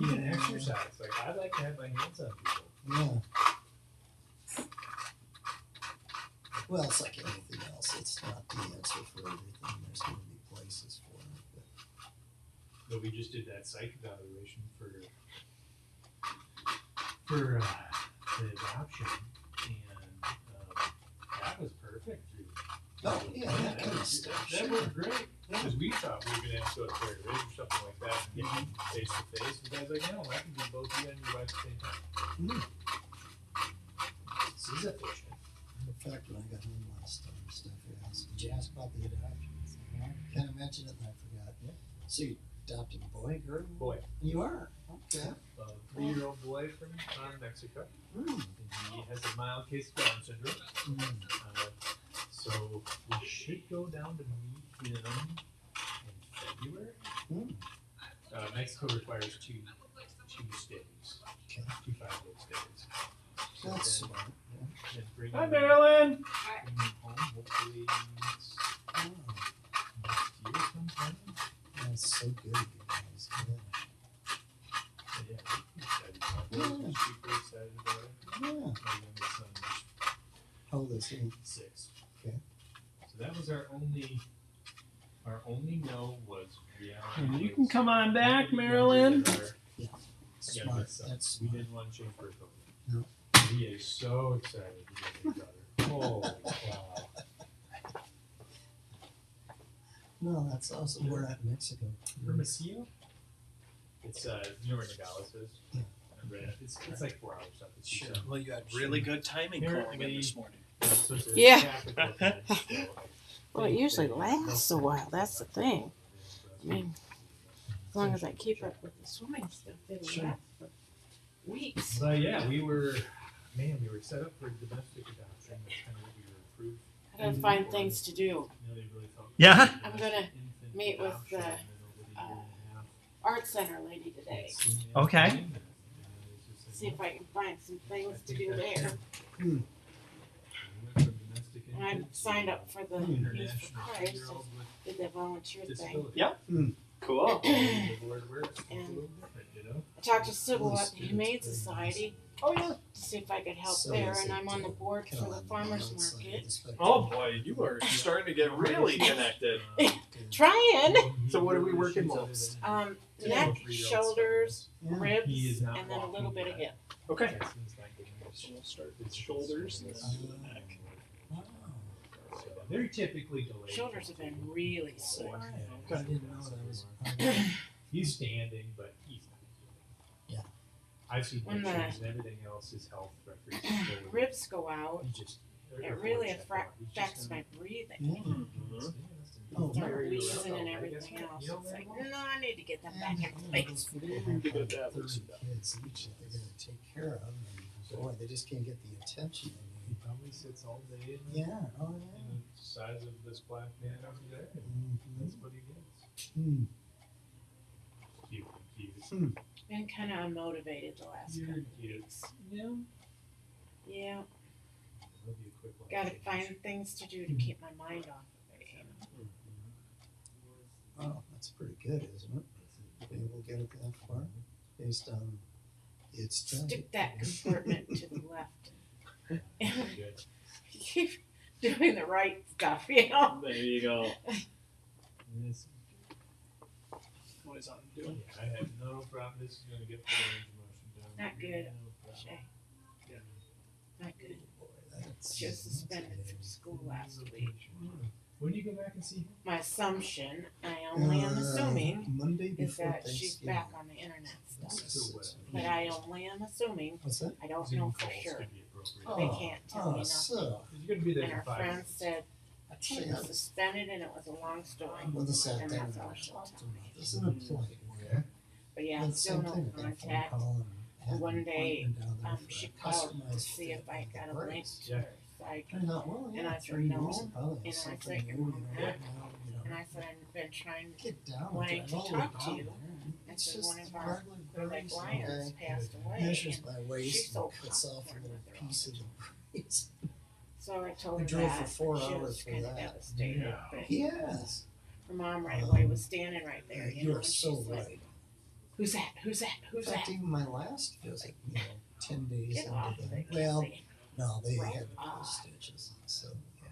Even exercise. Like, I like to have my hands on people. yeah. Well, it's like anything else. It's not the answer for everything. There's going to be places for it. But we just did that psych evaluation for the adoption, and that was perfect. Oh, yeah, that kind of stuff. That Sure. worked great. Because we thought we were going to have to go to Fair Ridge or something like that and get face to face. The guy's like, no, I can do both you and your wife at the same time. This is efficient. In fact, when I got home last time, Steffi asked, did you ask about the adoption? I said, no, I kind of mentioned it and I forgot. Yeah. So you adopted a boy, girl? Boy. You are? Okay. A 3-year-old boy from Mexico. Mm. He has a mild case of Down syndrome. So we should go down to meet him in February. Mm. Mexico requires two stays. Okay. 2 5-day stays. So That's then- smart. Yeah. then bring Hi, him- Marilyn. Bring him home, hopefully next year sometime. That's so good of you guys. Yeah. Yeah, we're excited about it. We're super excited about it. Yeah. My youngest son is How old is he? 6. Okay. So that was our only no was reality. And you can come on back, Marilyn. Smart. Youngest son. That's We smart. didn't want to change birth order. No. He is so excited to get his brother. Holy cow. No, that's awesome. We're at Mexico. Hermosillo? It's you know where Nogales is? Yeah. It's like 4 hours up. It's Sure. Well, you had really good timing calling in this morning. Yeah. Yeah. Well, it usually lasts a while. That's the thing. I mean, as long as I keep up with the swimming stuff, it'll Sure. last for weeks. But yeah, we were set up for domestic adoption. That's kind of what we were approved. I gotta find things to do. You know, they really felt Yeah? I'm gonna infant meet with adoption, the, and then over the year and a half, Art center lady today. it's seen Okay. everything, and, it's just See if like, I can find some things to I do think there. that's Hmm. we went from domestic And I'm infants signed to up for the international Youth for Christ. 2-year-olds with Did that volunteer thing. disabilities. Yep. Cool. All over the board works. It's a And- little different, you know? I talked to Sybil Holy at the Spirit's Humane very Society Oh, yeah. to see if I could help So there, is and it, I'm on the board for the farmer's market. Oh, boy, you are starting to get really connected. Trying. So what are we working most? Neck, shoulders, Yeah. ribs, He is not and then a little walking bit of yet. hip. Okay. So We'll start with shoulders and then neck. Wow. they're typically delayed. Shoulders have been really sore. I didn't know that was. He's standing, but he's not. Yeah. I've seen When pictures and everything else. His health records. Ribs go out. He just. It really affects my breathing. Yeah. Oh, Start very wheezing and everything else. It's like, no, I need to get them back in place. Kids each that they gotta take care of, and boy, they just can't get the attention they He probably sits all day in the, Yeah, oh in yeah. the size of this black man over there. And Mm-hmm. that's what he gets. Mm. Cute. Been kind of unmotivated the last You're couple cute. weeks. Yeah. Yeah, Love you quick like gotta change. find things to do to keep my mind off of it. You know? Oh, that's pretty good, isn't it? Be able to get it that far based on its type. Stick that compartment to the left. Good. Keep doing the right stuff, you know. There you go. Yes. What is on doing? Yeah, I have no problem. This is going to get full range of motion done. Not good. No problem. Shay. Not good. Boy, that's, She was suspended from school last week. When do you go back and see him? My assumption, I only am assuming, Monday is before that she's Thanksgiving. back on the internet stuff. Yes. But I only am assuming. What's that? I don't Zoom know for calls sure. could be appropriate. Oh, They can't tell me nothing. So, You're going to be there And for her 5 friend minutes. said I she tell you, was suspended and it was a long story. when the sat And down that's and all I she'll talked to tell him me. about this in a polite way. But yeah, But still same no thing, I got a phone contact. call and had One an day, appointment down there for She a called to customized see if fit I with got the a link brakes. to her psych. I thought, well, yeah, And I said, 3 no. years and probably And I something said, new, your you mom know, had. right now, you know. And I said, I've been trying. Get down, wanting drive to all the way talk to down you. there. I It's said, just one of our regular like brakes, lions okay? passed away. Measures And my she's waist so and cuts off a popcorn little with her piece of the brakes. so I told I her drove that. for 4 She hours was for kind of that. devastated. Yeah. But Yes. her mom right away was standing right there. You You know, are and so she's like, right. who's that? Who's that? Who's In fact, that? even my last visit, 10 days Get off into of the, it, well, Kelly. no, they Right had off. those stitches, so, yeah.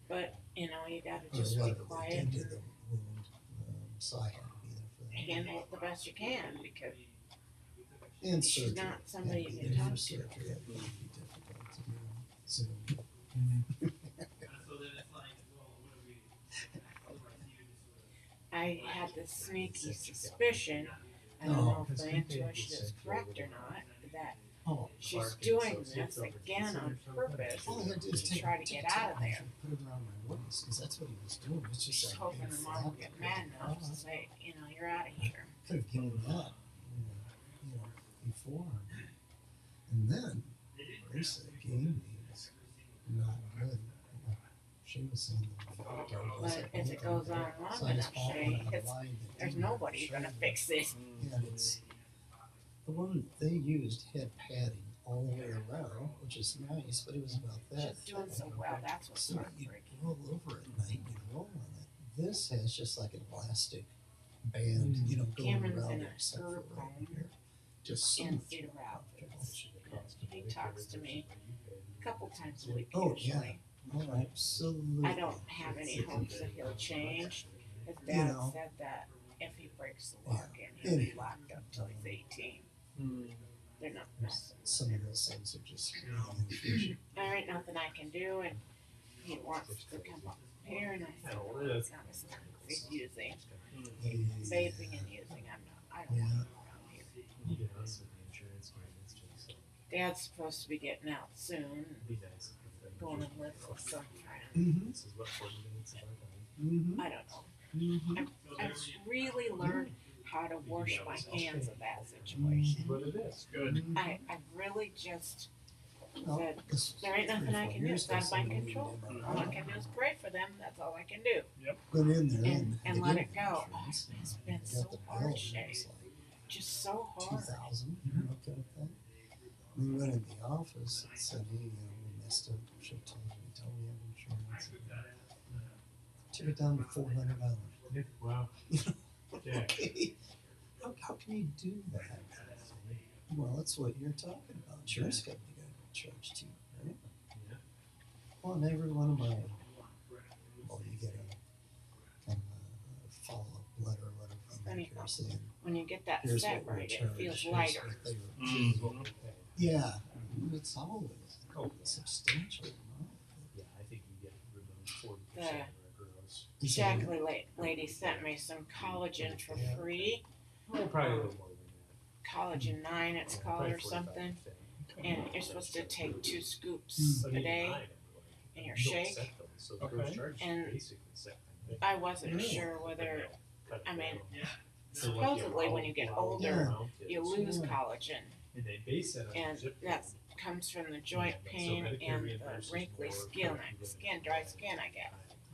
But, you know, you gotta Or just be whatever they quiet did to and the wound, so I had to be there for that. handle it the best you can because And she's surgery. not somebody Had to you be can there talk for to. surgery. That would be difficult to do. So, I had this sneaky suspicion, I don't Oh. know if the intuition is correct or not, that oh, she's doing this again on purpose all I had to do is to take try to get out of there. and put it around my waist, because that's what he was doing. It's just She's like a hoping big her mom will get flap mad that enough goes to across. say, you know, you're out of here. Could have given that, before. And then, Marisa gave me was not good. She was saying that But as it goes on long enough, Shay, there's nobody gonna fix this. Yeah, it's the one they used had padding all the way around, which is nice, but it was about that. She's doing so well, that's what's So you heartbreaking. roll over at night, you roll on it. This has just like an elastic band, going Cameron's around in it, a except for group right home here. Just so in much Cedar more Rapids. comfortable. He talks to me a couple times a week Oh, usually. Oh, absolutely. I don't have any hopes that he'll change. His You dad know. said that if he breaks the law again, he'll be locked up till he's 18. They're not messing. Some of those things are just really There ain't nothing I can do, and he wants to come up here, and I said, How old well, is it's not his time 'cause he's using, Yeah. vaping and using. I don't want him around here. You get us with the insurance payments, just Dad's supposed to be getting out soon, be nice. going to live with some friend. Mm-hmm. This is what 40 minutes of our time. Mm-hmm. I don't know. Mm-hmm. I've really learned how to wash my hands of that This situation. is what it is. Good. I really just Well, said, this there ain't nothing I 3 or 4 can do. years It's out of ago, my somebody control. did All I can do is pray for them. That's all I can do. Went in there And they let gave it me go. insurance, It's and been got so the hard, bill, and it Shay. was like Just so hard. 2,000, kind of thing. We went in the office and said, hey, we messed up. She told me, we have insurance. And took it down to $400. Yeah, wow. Yeah. Okay. How can you do that? Well, that's what you're talking about. Insurance company got to charge too, right? Yeah. Well, and every one of my, well, you get a kind of a follow-up letter or whatever from Funny. Medicare saying, When you get that here's set what we're right, it charged, feels here's lighter. what they were Here's what paid. we pay. Yeah, it's always Oh, substantial amount. yeah, I think you get removed 40% The of our gross. Is that- Shackley lady sent me some collagen for free. Well, probably a little more than that. Collagen 9 it's Yeah, called probably or something. 45%. And you're supposed to take 2 scoops But a even day. mine, like, in your you don't shake. set those, so the Okay. gross charge is And basically set by me. I wasn't Really? sure whether, Cut I mean, down. So what supposedly when you get allow older, amount you is, lose Yeah. collagen. And they base it on And zip that's code. comes from the joint And so pain Medicare and the reimburses wrinkly more skin, for dry skin I get.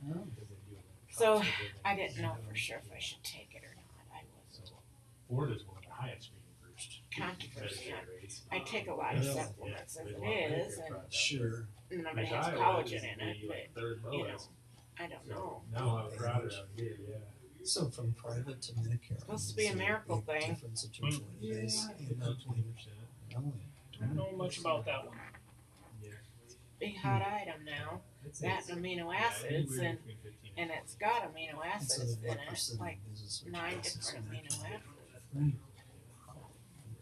Oh. because they do it at So cost of living. I didn't know for sure if I should take it or not. I So wasn't Florida's one of the highest reimbursed controversy. Medicare rates. I take a lot of Really? supplements as there's it a lot of is, Medicare and product out Sure. none of it Which has Iowa collagen is in the, it, like, but third you know, lowest. I don't So know. now I'm proud around here, yeah. So from private to Medicare. Supposed to be a is there miracle big thing. Difference in terms of what you guys Yeah, end up about paying. 20%. Really? Don't know much about that one. Yeah. Big hot item now. It's, That and amino yeah, acids, anywhere and between 15 and 20. it's got amino And so acids then in what it, percent like of business would you 9 guys different make? amino acids.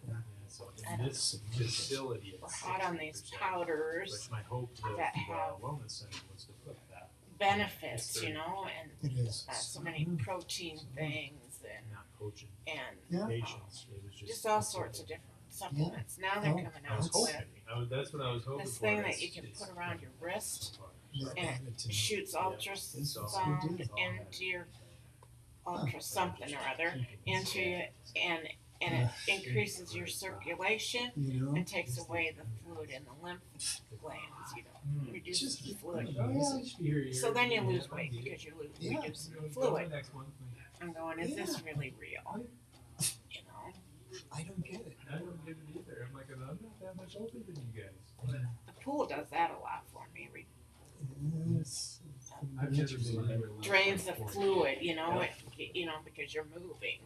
Yeah, so I in don't this facility, We're it's hot on these 60%, powders which my hope with that the have wellness center was to put that benefits, you know, and It is. so many protein things not coaching and Yeah. patients. It was just all sorts of different supplements. Now they're Oh, coming I out was with hoping. That's what I was hoping this for. thing that is- you can is- put around your wrist, That and attitude. it shoots It's ultrasound good deal. into your ultra something or other into you, and it increases your circulation You know? and takes away the fluid in the lymph glands. You know, reduces the fluid. Oh, yeah, I should be here. So then you lose weight because you're Yeah. reducing the Go fluid. next one. I'm going, is this really real? You know, I don't get it. I don't get it either. I'm like, I'm not that much older than you guys. the pool does that a lot for me. It's I've never seen anywhere less Drains the than 4 fluid, you know, Yeah. you know, because you're moving.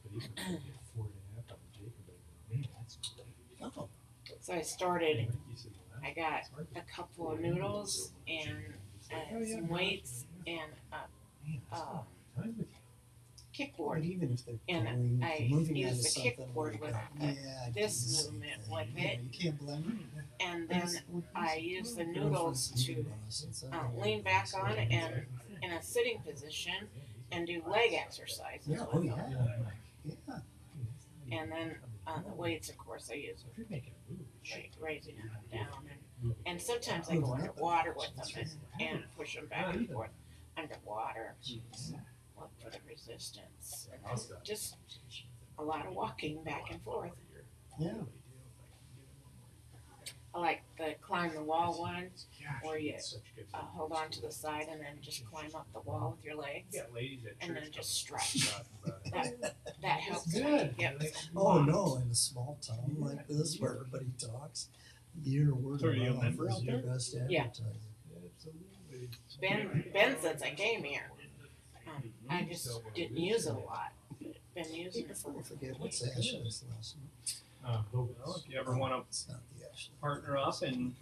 But even if you get 4.5 on Jacob, man, that's great. Oh, So I started. Like you said, well, I got it's hard to- a couple of noodles and some weights and a Time with you. but kickboard. even if they're And going, I moving use onto the something kickboard where you with go, the- yeah, I do this the same movement thing. with You know, it. you can't blame them. And then I use the noodles to lean back on and in a sitting position and do leg exercises Yeah, with oh them. yeah, yeah. And then the weights, of course, I use If you're making a move, like raising them down, and sometimes I go underwater with them and push them back and forth underwater. Look for the resistance. I'll stop. Just a lot of walking back and forth. Yeah. I like the climb the wall one, Gosh, where you it's such good hold on to the side and then just climb up the wall with your legs. You got ladies at And then church just coming stretch. talking about it. That helps It's me. good. Yep. Like, Oh no, in a small town like this where everybody talks, your word So are of you a mouth member is out your there? best Yeah. advertising. Absolutely. Ben since I came here. I just didn't use it a lot. Been using it Before for I forget, what's Ashley's last name? Well, if you ever want to It's not the Ashley. partner up and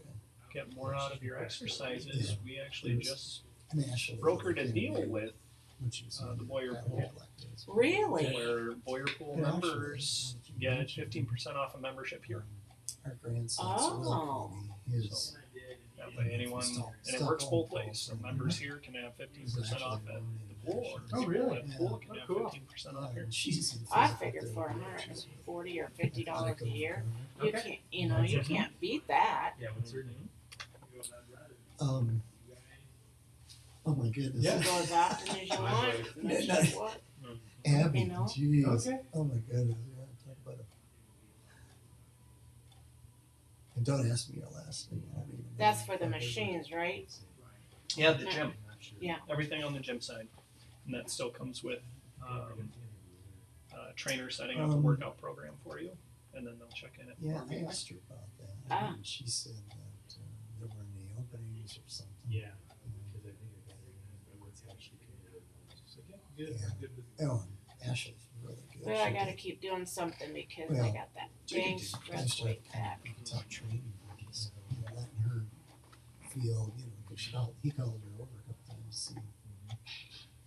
Okay. get more out of your exercises, we actually just And Ashley. brokered a deal with Which is the Boyer that Pool. whole black days. Really? where Boyer Pool Yeah, members get 15% off a membership here. Our grandson, Oh. his That way anyone, and it works both ways. So members here can have 15% off at the pool, or Oh, people really? at the pool can Oh, have cool. 15% off here. I figured for $140 or $50 a year, you can't, you know, you can't beat that. Yeah, what's her name? Oh my goodness. Yeah. Go as often as you want. No matter what. Abby, You know? jeez. Okay. Oh my goodness. Yeah, talk about it. And don't ask me your last name. I don't even know. That's for the machines, right? Yeah, the gym. Yeah. Everything on the gym side. And that still comes with trainer setting up a workout program for you. And then they'll check in at Yeah, 4 I weeks. asked her about that. Ah. And she said that there weren't any openings or something. Yeah, because I think I got her name, but what's actually committed. She's like, yeah, good, Yeah. I'm good with Oh, and Ashley's really good. Well, I She gotta did- keep doing something because I Well, got that she could dang do- stress just weight kind back. of top training, just, letting her feel, because he called her over a couple times to see,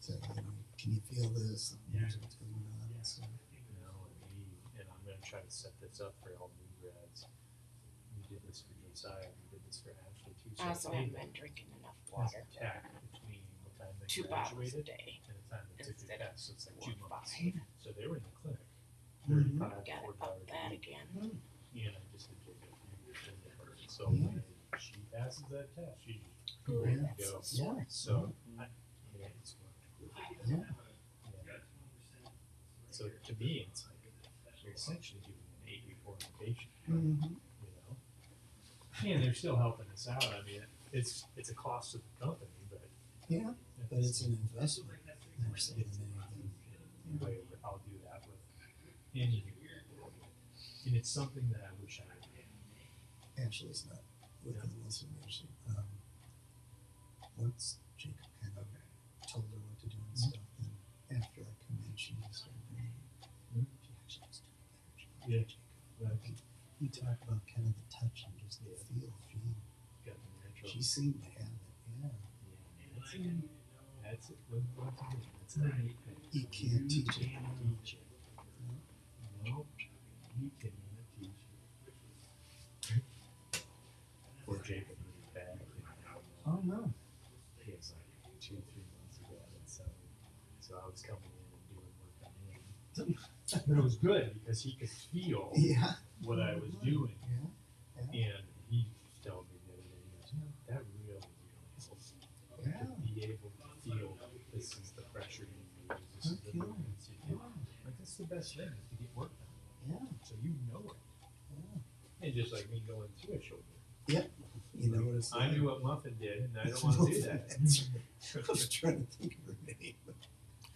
said, can you feel this? And here's what's going on. And so, and I'm gonna try to set this up for all new grads. We did this for Josiah, we did this for Ashley too. I also I haven't think been drinking enough that's water. a tack between the time they 2 bottles a graduated day and the time they took instead their of test, so it's like 4 2 or months. 5. So they were in the clinic, Mhm. 35, Gotta 40 up hours a that week. again. And I just did Jacob. So Yeah. when she passes that test, she's Ooh, ready to that's go. so sore. yeah, So, it's worked. yeah. So to me, it's like you're essentially doing an 8-week orientation, Mm-hmm. you know? And they're still helping us out. I mean, it's a cost to the company, but Yeah, but it's an investment. More so than anything. anyway, I'll do that with any. And it's something that I wish I had. Actually, it's not within this initiative. Once Jacob kind of told her what to do and stuff, then after I come in, she started bringing it. She actually was doing a better job. Yeah. Jacob. He talked about kind of the touch and just the feel. Got the natural. She seemed to have it, yeah. That's it. That's a neat thing. You can't teach it. Teach it. No, you cannot teach it. Poor Jacob moved back. Oh no. He was like 2-3 months ago, and so I was coming in and doing work on him. But it was good because he could feel Yeah. what I was doing, Yeah. and he told me the other day, he goes, you know, that really helps. Yeah. To be able to feel this is the pressure you use, this is the Okay. movements you do. Like that's the best thing is to get work done. Yeah. So you know it. Yeah. And just like me going through a shoulder. You know what it's I like. knew what Muffin did, and I don't want to do that. I was trying to think of her name.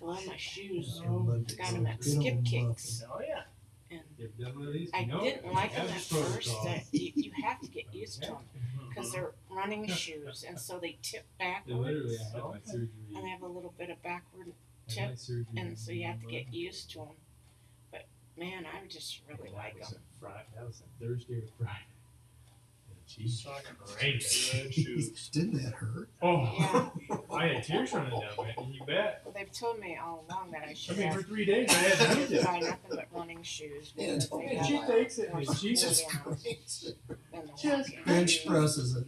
Well, my shoes, Oh, got 'em at good old Skip Muffin. Kicks. Oh yeah. And You've done one of these? I No, didn't like them that's at the first. protocol. That you have to get used to them because they're running shoes, and so they tip They literally, backwards, I had my surgery. and they have a little bit of backward I had my tip, surgery and so you have to in get used to them. But man, I just really like that was them. a Friday. That was a Thursday or Friday. And she's Didn't that hurt? Oh, I had tears running down my. You bet. Well, they've told me all along that I I should mean, for have 3 days I had moved it. buy nothing but running shoes. Yeah, because don't they be And have she a takes it, more and she support just in them Christ. than the Just walking Bench shoes. presses it.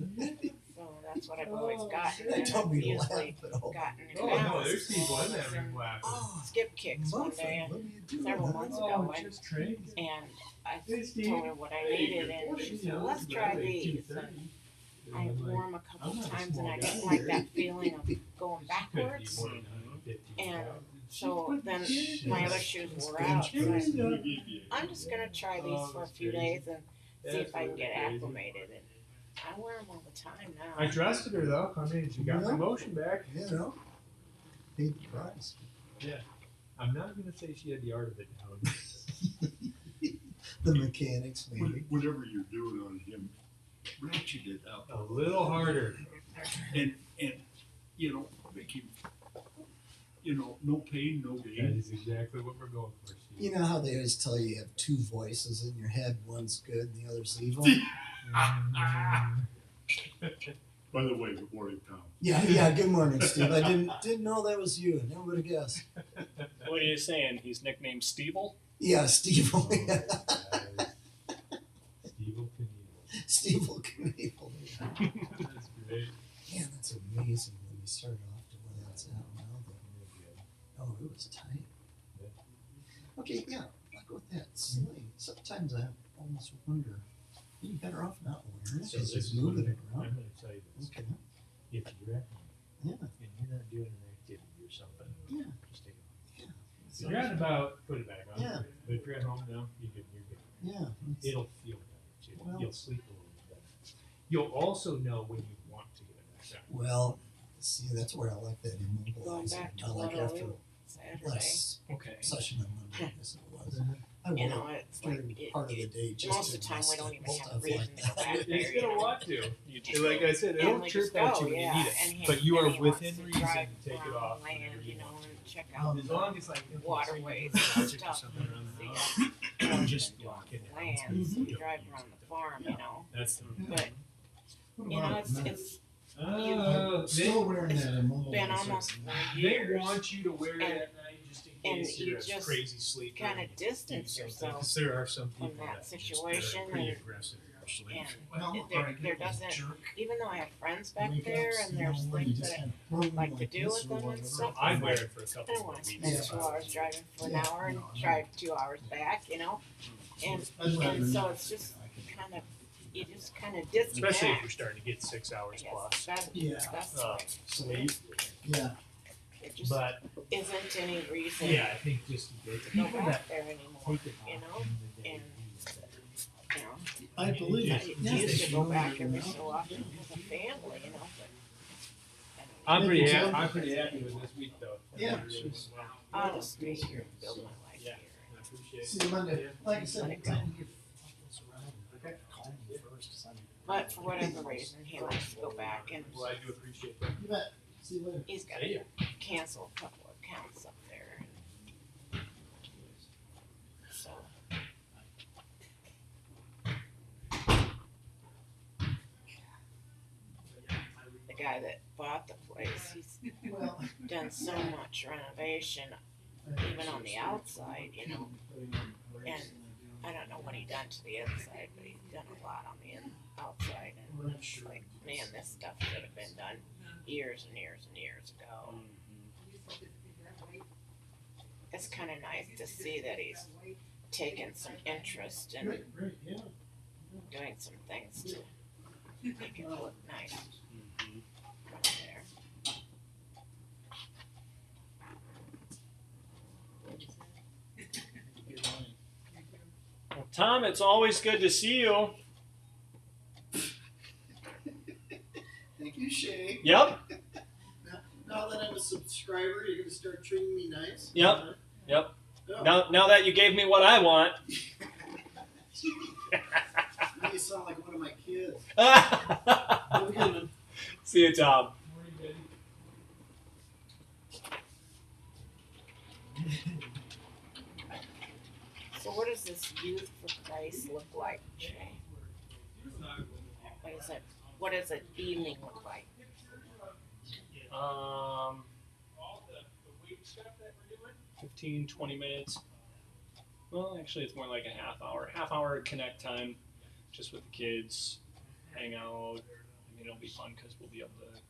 So that's what I've always gotten. They and told I've me to usually laugh, but oh, gotten it Oh no, balanced. there's people in I there was in laughing. oh, Skip Kicks one Muffin, day, what are you doing? several huh? months ago, just trained. and I Hey, Steve. told her what I needed, and she said, "Let's try these." And I wore them a couple I'm not a times, and small I guy. didn't like that feeling of going backwards. And so then my other shoes wore out. So I said, I'm just gonna try these for a few days and see if I can get acclimated. And I wear them all the time I now. trusted her though. I mean, she got my Yeah. motion back. You know, paid the price. I'm not gonna say she had the art of it down. The mechanics, maybe. Whatever you're doing on him, ratchet it up A little harder. and you know, make him, you know, no pain, no That gain. is exactly what we're going for, Steve. You know how they always tell you have two voices in your head, one's good and the other's evil? By the way, good morning, Tom. Yeah, good morning, Steve. I didn't know that was you. I never would have guessed. What are you saying? He's nicknamed Stevel? Yeah, Steve. Oh, guys. Steve Knievel. Steve Knievel. That's great. Man, that's amazing when you start off to where that's at now. Oh, it was tight. Okay, yeah, like with that sling, sometimes I almost wonder, are you better off not wearing it So because this is you're moving it I'm around? gonna tell you this. Okay, If you're at home yeah, and you're not doing an activity or something, yeah, just take it off. yeah. If you're out and about, put it back on. Yeah. But if you're at home now, you're good. Yeah, It'll feel better too. Well- You'll sleep a little bit better. You'll also know when you want to get it back on. well, see, that's where I like that Going immobilizer. back to I like what I after do Saturday. last Okay. session on Monday, I guess it was. I You work know, it's like during part of the day just most to of the time we rest don't and even have stuff a reason like to go that. back there. It's you gonna know? want to. You And like I said, And it'll we chirp just at go, you when you yeah, need it. and he But you are really wants within to reason drive to take it around off land, whenever you you know, want. and check out As long as like waterways and and stuff. something around the and house, see, you just walking it. land, so you drive around the farm, you know. That's the But you know, it's Still wearing that immobilizer. been almost 4 They years. want you to wear it And- at night just in and case you you're a just crazy sleeper. kinda and you distance do something. yourself 'Cause there are some from people that that situation just, pretty and- aggressive in their sleep. And there doesn't, even though I have friends back there and there's things that I like to do with them and stuff, I'd wear it for a I couple don't of want to weeks. spend 2 hours driving for an hour and drive 2 hours back, you know? And so it's just kind of, you just kind of disconnect. Especially if you're starting to get 6 hours I plus guess that's, Yeah. that's uh, the sleep. Yeah, there just But isn't any reason yeah, I think just the to go people that back there anymore, take it you off know? in the day And use that. you know. I believe I it. Yeah, used they to go should back know every that. so often with a family, you know. But I'm pretty Maybe happy. so. I'm pretty happy with this week though. Yeah. I'll just stay here and build my life Yeah. here. I appreciate See you Monday. Like I said, Let it go. anytime you this around, okay, call me first. 'Cause But for whatever reason, he likes to go back, and Well, I do appreciate that. You bet. See you later. he's got See to ya. cancel a couple of accounts up there. So the guy that bought the place, he's Well, done so much renovation, even on the outside, you know. And I don't know what he done to the inside, but he's done a lot on the outside. And it's like, man, this stuff should have been done years and years and years ago. It's kind of nice to see that he's taken some interest in doing some things to make it look nice right there. Well, Tom, it's always good to see you. thank you, Shay. Yep. Now that I'm a subscriber, you're gonna start treating me nice. Yep. Yep. Oh. Now that you gave me what I want. Now you sound like one of my kids. See you, Tom. So what does this Youth for Christ look like, Jay? What does an evening look like? 15, 20 minutes. Well, actually, it's more like a half hour. Half hour connect time, just with the kids, hang out. I mean, it'll be fun because we'll be able to,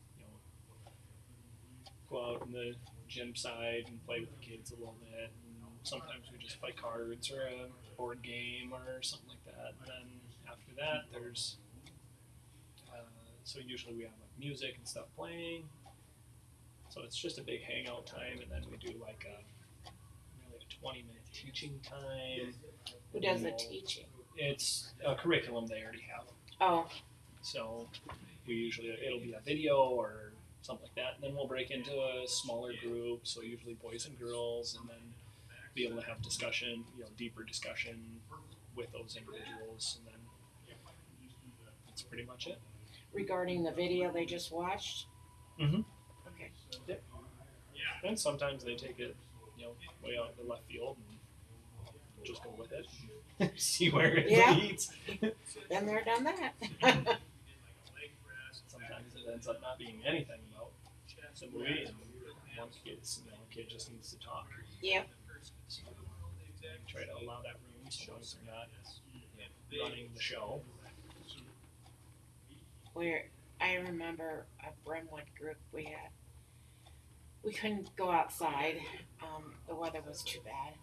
go out in the gym side and play with the kids a little bit. And sometimes we just play cards or a board game or something like that. And then after that, there's so usually we have like music and stuff playing. So it's just a big hangout time, and then we do like really a 20-minute teaching time. Who does the teaching? It's a curriculum they already have. Oh, So we usually, it'll be a video or something like that, and then we'll break into a smaller group, so usually boys and girls, and then be able to have discussion, deeper discussion with those individuals, and then that's pretty much it. regarding the video they just watched? Mm-hmm. Okay. And sometimes they take it, way out in the left field and just go with it, see where it leads. Been there, done that. Sometimes it ends up not being anything about the movie, and one kid just needs to talk. Yep. So try to allow that room so long as they're not running the show. I remember a Brentwood group we had. We couldn't go outside. The weather was too bad.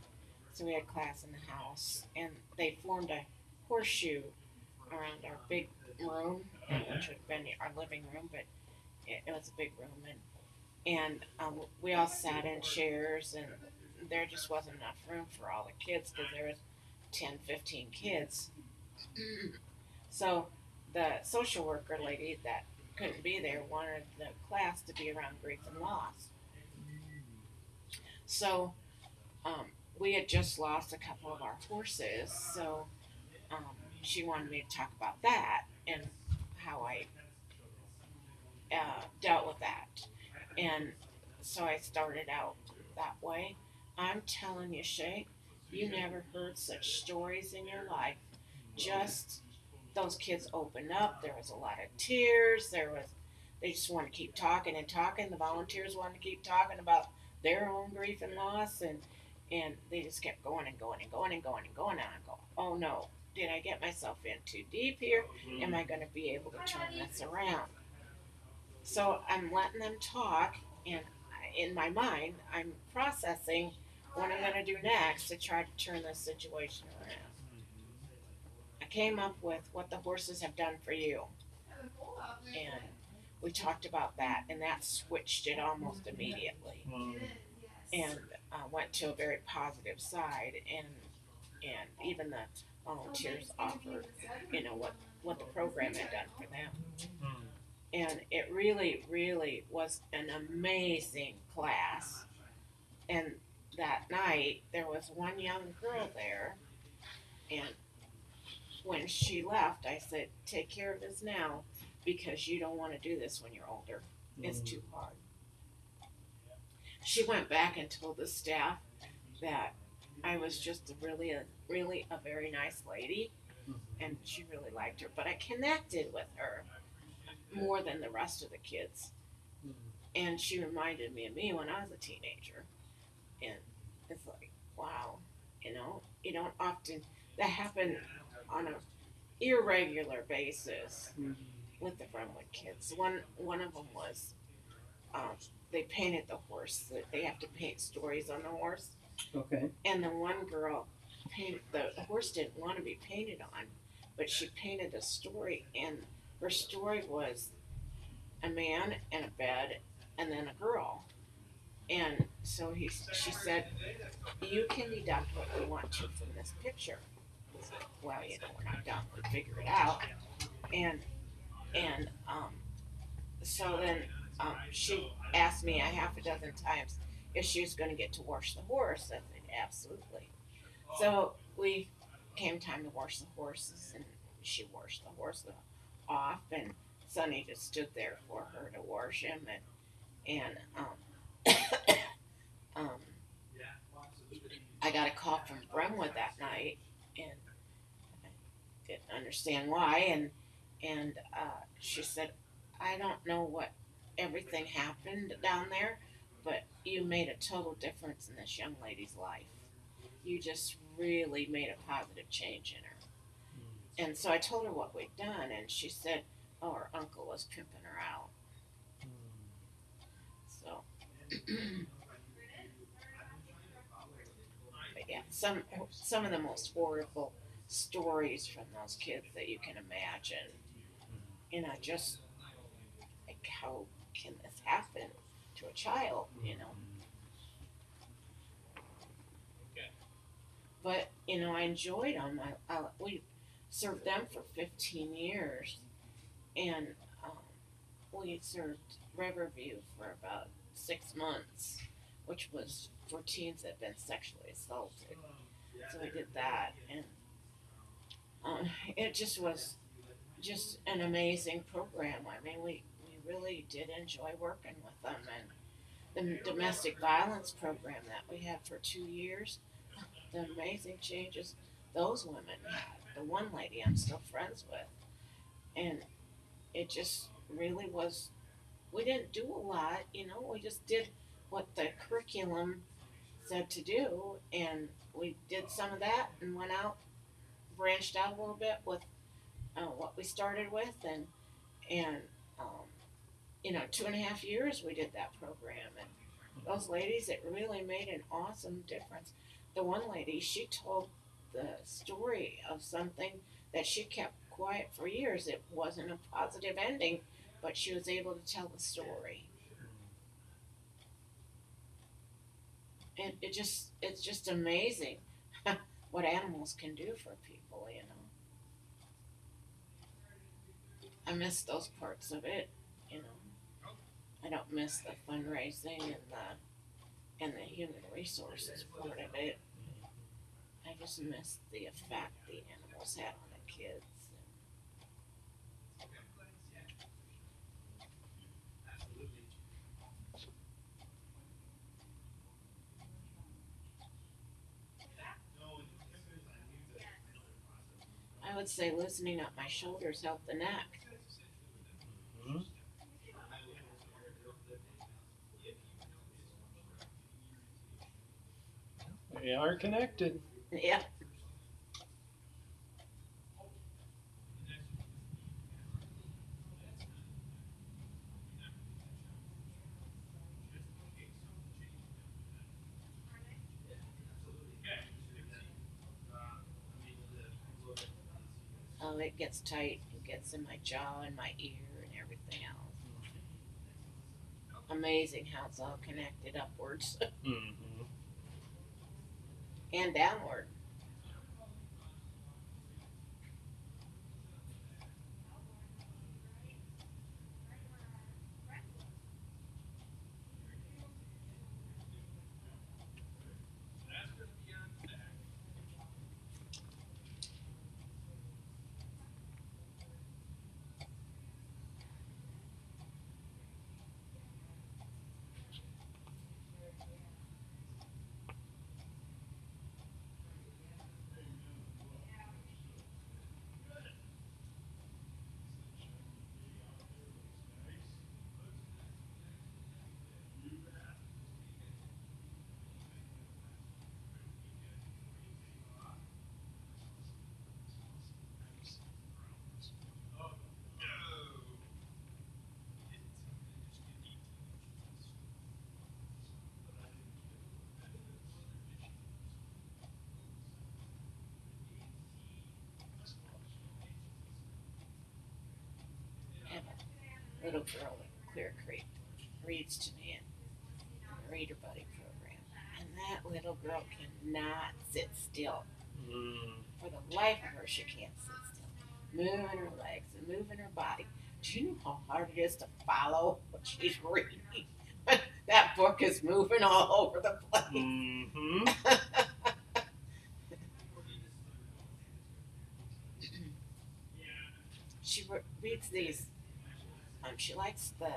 So we had class in the house. And they formed a horseshoe around our big room, which would have been our living room, but it was a big room. And we all sat in chairs, and there just wasn't enough room for all the kids because there was 10, 15 kids. So the social worker lady that couldn't be there wanted the class to be around grief and loss. So we had just lost a couple of our horses, so she wanted me to talk about that and how I dealt with that. And so I started out that way. I'm telling you, Shay, you never heard such stories in your life. Just those kids opened up. There was a lot of tears. They just wanted to keep talking and talking. The volunteers wanted to keep talking about their own grief and loss, and they just kept going and going and going and going and going. And I go, oh no, did I get myself in too deep here? Am I going to be able to turn this around? So I'm letting them talk, and in my mind, I'm processing what I'm going to do next to try to turn this situation around. I came up with what the horses have done for you, and we talked about that, and that switched it almost immediately, and went to a very positive side. And and even the volunteers offered, what the program had done for them. And it really, really was an amazing class. And that night, there was one young girl there, and when she left, I said, "Take care of this now, because you don't want to do this when you're older. It's too hard." She went back and told the staff that I was just really a very nice lady, and she really liked her. But I connected with her more than the rest of the kids, and she reminded me of me when I was a teenager. And it's like, wow, you don't often that happen on a irregular basis with the Brentwood kids. One of them was they painted the horse. They have to paint stories on the horse. Okay. And the one girl painted the horse didn't want to be painted on, but she painted a story, and her story was a man and a bed, and then a girl. And so she said, "You can deduct what you want to from this picture." I said, "Well, we're not done. We figure it out." And and so then she asked me a half a dozen times if she was going to get to wash the horse. I said, "Absolutely." So we came time to wash the horses, and she washed the horse off, and Sonny just stood there for her to wash him, and um, I got a call from Brentwood that night, and I didn't understand why, and she said, "I don't know what everything happened down there, but you made a total difference in this young lady's life. You just really made a positive change in her." And so I told her what we'd done, and she said, "Oh, her uncle was pimping her out." So, but yeah, some of the most horrible stories from those kids that you can imagine. Just like, how can this happen to a child? But I enjoyed them. We served them for 15 years, and um, we served Riverview for about 6 months, which was for teens that had been sexually assaulted. So we did that, and it just was just an amazing program. I mean, we really did enjoy working with them, and the domestic violence program that we had for 2 years, the amazing changes those women had. The one lady I'm still friends with, and it just really was. We didn't do a lot. We just did what the curriculum said to do, and we did some of that and went out, branched out a little bit with what we started with, and 2.5 years we did that program, and those ladies, it really made an awesome difference. The one lady, she told the story of something that she kept quiet for years. It wasn't a positive ending, but she was able to tell the story. And it's just amazing what animals can do for people. I miss those parts of it. I don't miss the fundraising and the human resources part of it. I just miss the effect the animals had on the kids. I would say loosening up my shoulders helped the neck. They are connected. Yeah. Oh, it gets tight. It gets in my jaw and my ear and everything else. Amazing how it's all connected upwards Mm-hmm. and downward. little girl at Clear Creek reads to me in the Reader Buddy program, and that little girl cannot sit still. For the life of her, she can't sit still. Moving her legs and moving her body. Do you know how hard it is to follow what she's reading? That book is moving all over the place. Mm-hmm. She reads these. She likes the. I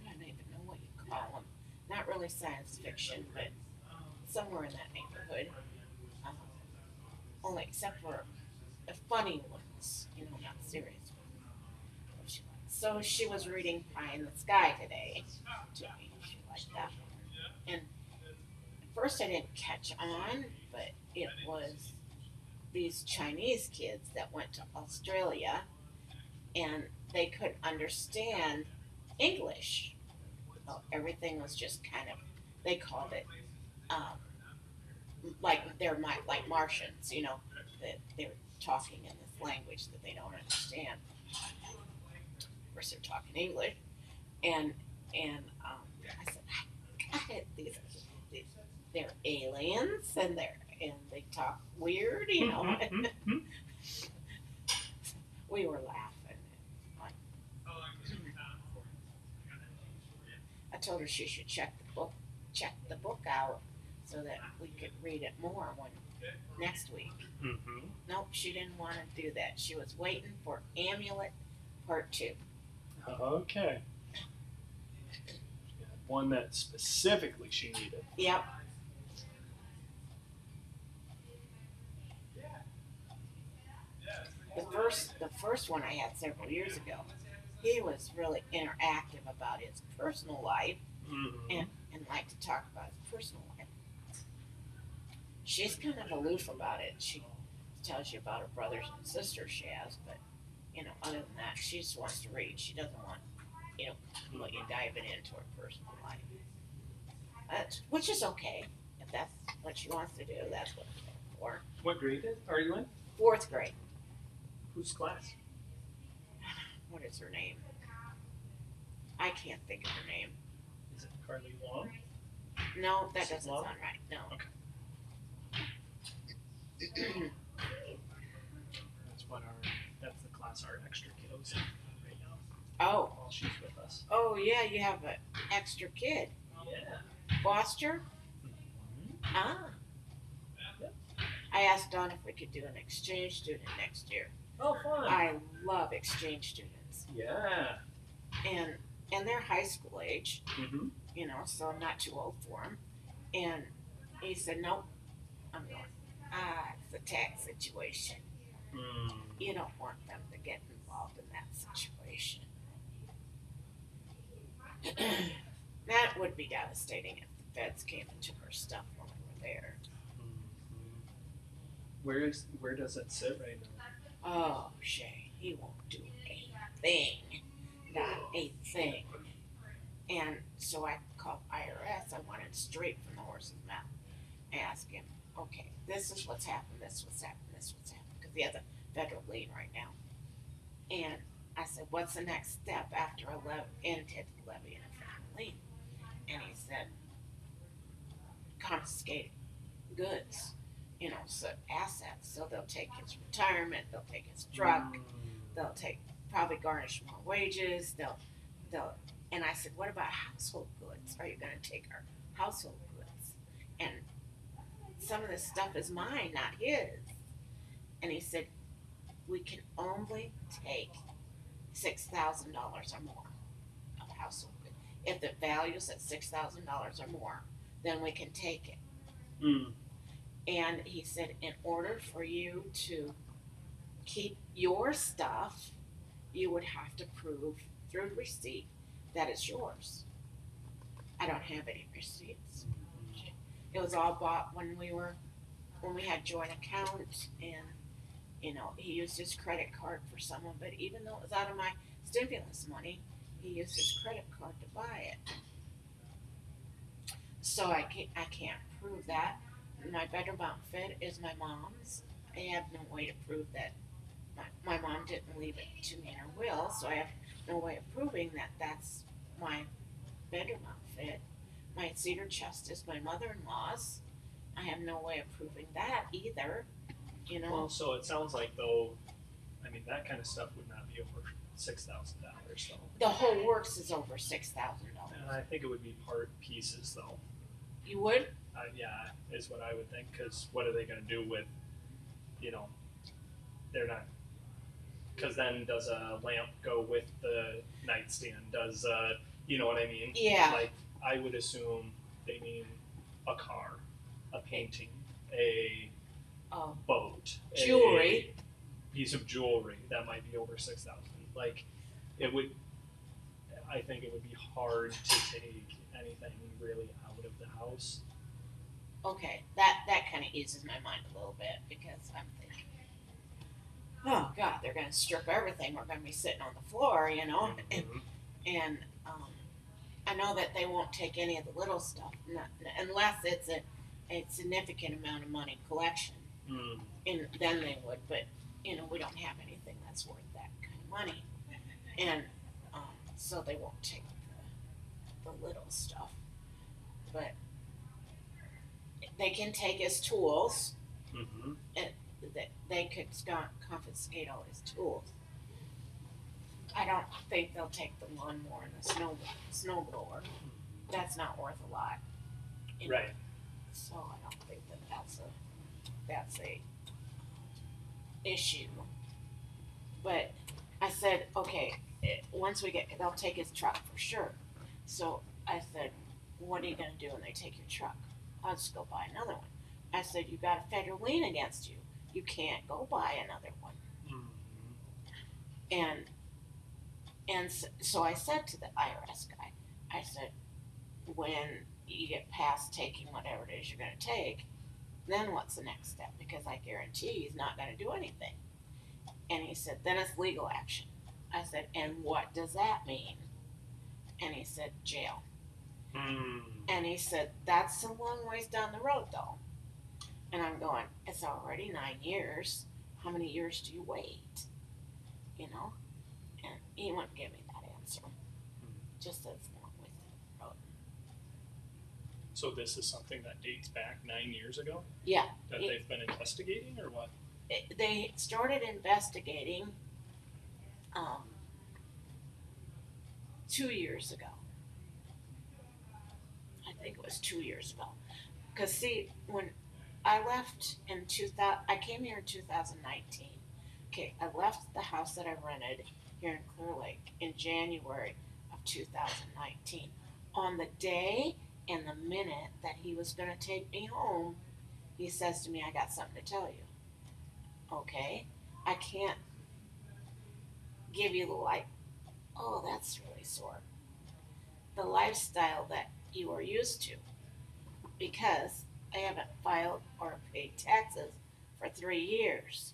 don't even know what you call them. Not really science fiction, but somewhere in that neighborhood. Um, Only except for the funny ones, not serious ones. So she was reading Pie in the Sky today to me. She liked that one. And at first I didn't catch on, but it was these Chinese kids that went to Australia and they could understand English. Well, everything was just kind of, they called it like they're like Martians, that they're talking in this language that they don't understand. Of course, they're talking English, and I said, I got it. These they're aliens, and they talk weird, We were laughing. I told her she should check the book out, so that we could read it more next week. Mm-hmm. Nope, she didn't want to do that. She was waiting for Amulet Part 2. Okay. One that specifically she needed. Yep. The first one I had several years ago, he was really interactive about his personal life, Mm-hmm. and liked to talk about his personal life. She's kind of aloof about it. She tells you about her brothers and sisters she has, but other than that, she just wants to read. She doesn't want let you diving into her personal life, which is okay if that's what she wants to do. That's what it's there for. What grade are you in? 4th grade. Whose class? What is her name? I can't think of her name. Is it Carly Long? No, that Is it doesn't Long? sound right. No. Okay. That's the class our extra kiddos in right now Oh. while she's with us. Oh yeah, you have an extra kid. Yeah. Foster? Mm-hmm. Ah. Yep. I asked Dawn if we could do an exchange student next year. Oh, fun. I love exchange students. Yeah. And they're high school age, Mm-hmm. so I'm not too old for them. And he said, nope. I'm going, it's a tax situation. Mm. You don't want them to get involved in that situation. That would be devastating if the feds came and took our stuff when we were there. Mm-hmm. Where does it sit right now? Oh, Shay, he won't do a thing. Not a thing. And so I called IRS. I wanted straight from the horse's mouth. I asked him, okay, this is what's happened, this is what's happened, this is what's happened, because he has a federal lien right now. And I said, what's the next step after I intended levying a federal lien? And he said, confiscate goods, so assets. So they'll take his retirement, they'll take his truck, they'll probably garnish more wages, they'll, and I said, what about household goods? Are you going to take our household goods? And some of this stuff is mine, not his. And he said, we can only take $6,000 or more of household goods. If the value's at $6,000 or more, then we can take it. Mm. And he said, in order for you to keep your stuff, you would have to prove through receipt that it's yours. I don't have any receipts. It was all bought when we had joint accounts, and he used his credit card for some of it, even though it was out of my stimulus money. He used his credit card to buy it. So I can't prove that. My bedroom outfit is my mom's. I have no way to prove that my mom didn't leave it to me in her will, so I have no way of proving that that's my bedroom outfit. My cedar chest is my mother-in-law's. I have no way of proving that either, you know. Well, so it sounds like though, I mean that kind of stuff would not be over $6,000 though. The whole works is over $6,000. And I think it would be part pieces though. You would? Yeah, is what I would think. Because what are they going to do with, you know, they're not. Because then does a lamp go with the nightstand? Does you know what I mean? Yeah. Like I would assume they mean a car, a painting, a boat, jewelry, a piece of jewelry that might be over 6,000. Like it would. I think it would be hard to take anything really out of the house. Okay, that kind of eases my mind a little bit because I'm thinking, oh God, they're going to strip everything. We're going to be sitting on the floor, you know. Mm-hmm. And I know that they won't take any of the little stuff unless it's a significant amount of money collection. Mm. And then they would, but you know, we don't have anything that's worth that kind of money, and so they won't take the little stuff, but they can take his tools. Mm-hmm. And they could confiscate all his tools. I don't think they'll take the lawnmower and the snow blower. That's not worth a lot, you know? Right. So I don't think that's a issue. But I said, okay, once we get, they'll take his truck for sure. So I said, what are you going to do when they take your truck? I'll just go buy another one. I said, you got a federal lien against you. You can't go buy another one. Mm-hmm. And so I said to the IRS guy, I said, when you get past taking whatever it is you're going to take, then what's the next step? Because I guarantee he's not going to do anything. And he said, then it's legal action. I said, and what does that mean? And he said, jail. Mm. And he said, that's a long ways down the road, though. And I'm going, it's already 9 years. How many years do you wait? You know? And he wouldn't give me that answer. Just said it's a long ways down the road. So this is something that dates back 9 years ago? Yeah. That they've been investigating, or what? They started investigating 2 years ago. I think it was 2 years ago. Because, see, when I left in 2000, I came here in 2019. Okay, I left the house that I rented here in Clear Lake in January of 2019. On the day and the minute that he was going to take me home, he says to me, I got something to tell you. Okay, I can't give you the oh, that's really sore. The lifestyle that you are used to, because I haven't filed or paid taxes for 3 years.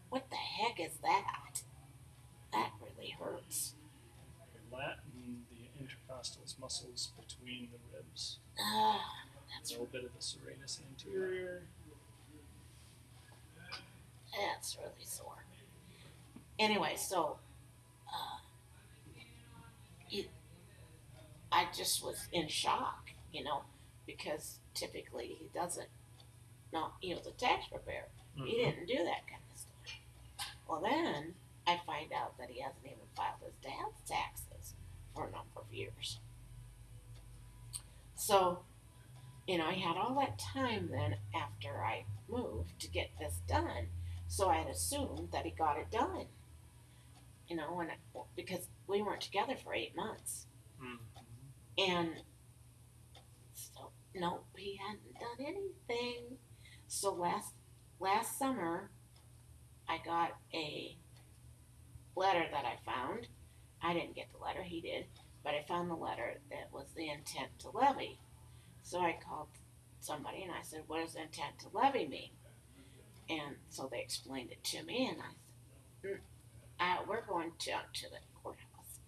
What the heck is that? That really hurts. Latin, the intercostal muscles between the ribs. That's A little bit of the serratus anterior. That's really sore. Anyway, so I just was in shock, you know, because typically he doesn't, he was a tax preparer. Mm-hmm. He didn't do that kind of stuff. Well, then I find out that he hasn't even filed his dad's taxes for a number of years. So, you know, I had all that time then after I moved to get this done. So I had assumed that he got it done. You know, because we weren't together for 8 months. Mm-hmm. And so, nope, he hadn't done anything. So last summer, I got a letter that I found. I didn't get the letter, he did. But I found the letter that was the intent to levy. So I called somebody and I said, what does intent to levy mean? And so they explained it to me, and I said, we're going to the courthouse,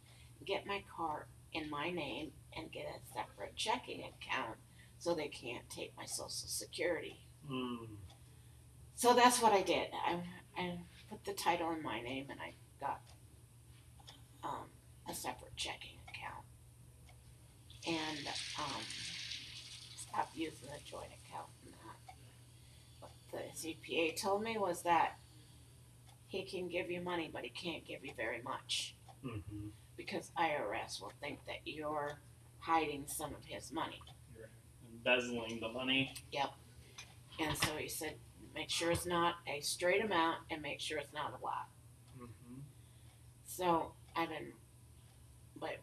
get my car in my name and get a separate checking account so they can't take my Social Security. Mm. So that's what I did. I put the title in my name, and I got a separate checking account, and stopped using the joint account and that. What the CPA told me was that he can give you money, but he can't give you very much Mm-hmm. because IRS will think that you're hiding some of his money. You're embezzling the money. Yep. And so he said, make sure it's not a straight amount and make sure it's not a lot. Mm-hmm. So I've been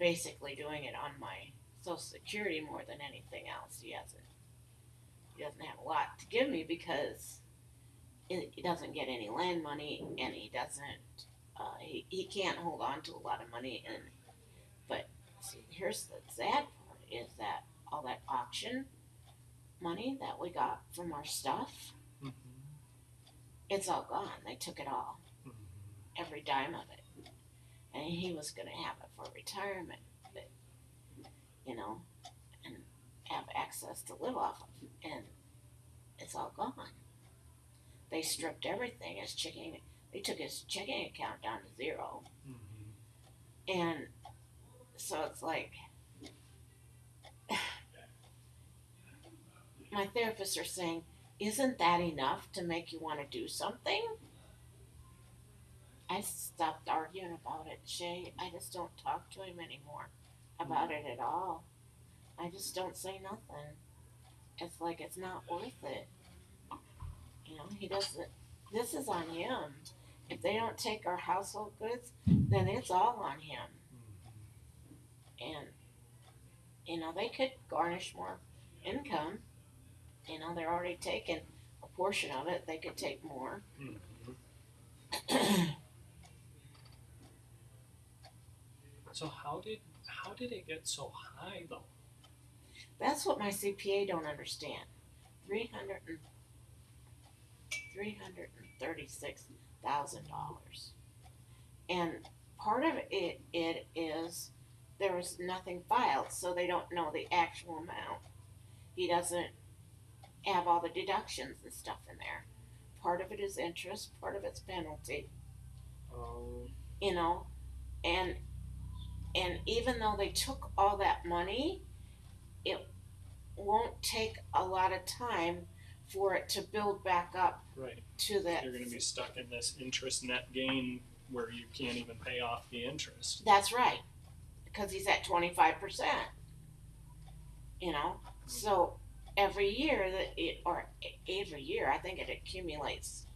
basically doing it on my Social Security more than anything else. He doesn't have a lot to give me because he doesn't get any land money, and he doesn't he can't hold on to a lot of money. And but see, here's the sad part is that all that auction money that we got from our stuff, Mm-hmm. it's all gone. They took it all, Mm-hmm. every dime of it, and he was going to have it for retirement, but and have access to live off of, and it's all gone. They stripped everything. They took his checking account down to zero, Mm-hmm. and so it's like my therapists are saying, "Isn't that enough to make you want to do something?" I stopped arguing about it, Shay. I just don't talk to him anymore about it at all. I just don't say nothing. It's like it's not worth it. He doesn't. This is on him. If they don't take our household goods, then it's all on him. And they could garnish more income. They're already taking a portion of it. They could take more. Mm-hmm. So how did it get so high though? That's what my CPA don't understand. $336,000, and part of it is there was nothing filed, so they don't know the actual amount. He doesn't have all the deductions and stuff in there. Part of it is interest, part of it's penalty. You know, and even though they took all that money, it won't take a lot of time for it to build back up Right. to that. You're going to be stuck in this interest net gain where you can't even pay off the interest. That's right, because he's at 25%. So every year I think it accumulates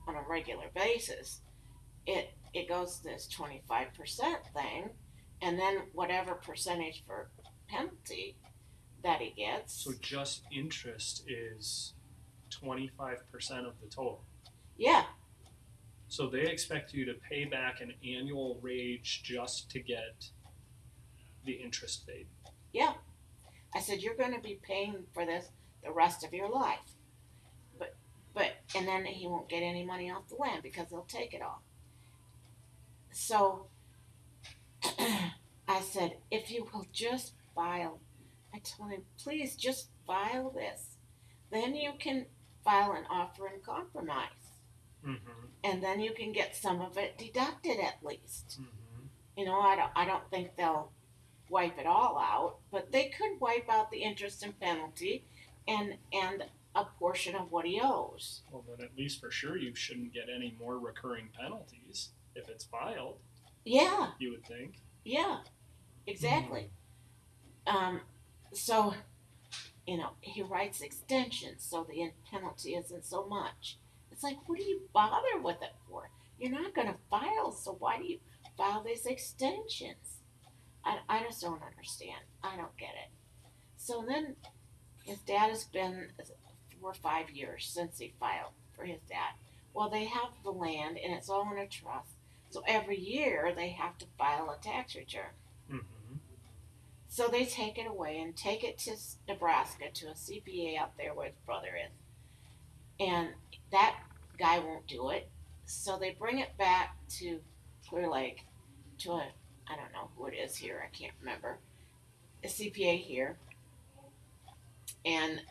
on a regular basis. It goes to this 25% thing, and then whatever percentage for penalty that he gets. So just interest is 25% of the total. Yeah. So they expect you to pay back an annual wage just to get the interest paid. Yeah. I said, you're going to be paying for this the rest of your life. And then he won't get any money off the land because they'll take it all. So I said, if you will just file, I told him, please just file this. Then you can file an offer in compromise. Mm-hmm. And then you can get some of it deducted at least. Mm-hmm. I don't think they'll wipe it all out, but they could wipe out the interest and penalty and a portion of what he owes. Well, then at least for sure you shouldn't get any more recurring penalties if it's filed. Yeah. You would think. Yeah, exactly. So, he writes extensions so the penalty isn't so much. It's like, what do you bother with it for? You're not going to file, so why do you file these extensions? I just don't understand. I don't get it. So then his dad has been 4 or 5 years since he filed for his dad. Well, they have the land and it's all in a trust. So every year they have to file a tax return. Mm-hmm. So they take it away and take it to Nebraska to a CPA out there where his brother is. And that guy won't do it. So they bring it back to Clear Lake to I don't know who it is here, I can't remember, a CPA here. And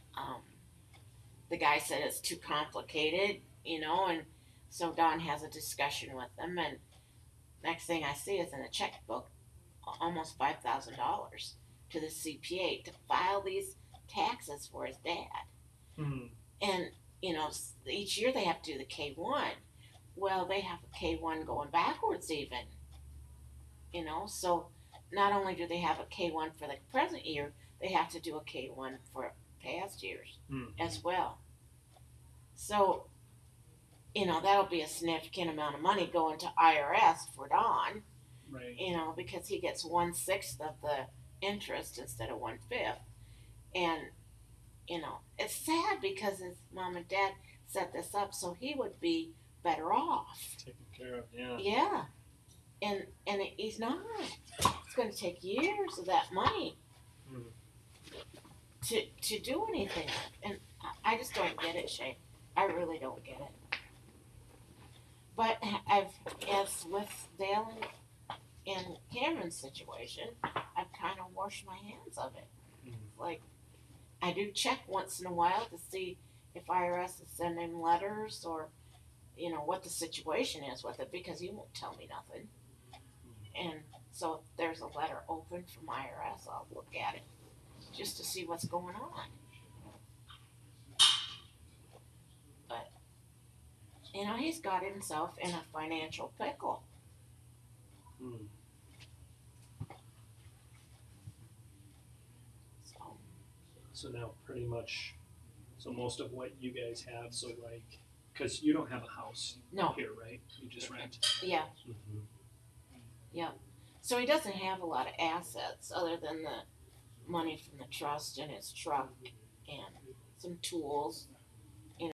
the guy said it's too complicated, and So Don has a discussion with them, and next thing I see is in a checkbook almost $5,000 to the CPA to file these taxes for his dad. Hmm. And, each year they have to do the K1. Well, they have a K1 going backwards even, so not only do they have a K1 for the present year, they have to do a K1 for past years as well. So, that'll be a significant amount of money going to IRS for Don, Right. because he gets 1/6 of the interest instead of 1/5. And, it's sad because his mom and dad set this up so he would be better off. Taken care of, yeah. Yeah. And he's not. It's going to take years of that money to do anything. And I just don't get it, Shay. I really don't get it. But as with Dale and Cameron's situation, I've kind of washed my hands of it. Like, I do check once in a while to see if IRS is sending letters or, what the situation is with it, because he won't tell me nothing. And so if there's a letter open from IRS, I'll look at it just to see what's going on. But, he's got himself in a financial pickle. So now pretty much, so most of what you guys have, so like, because you don't have a house No. here, right? You just rent. Yeah. Yeah. So he doesn't have a lot of assets other than the money from the trust and his truck and some tools.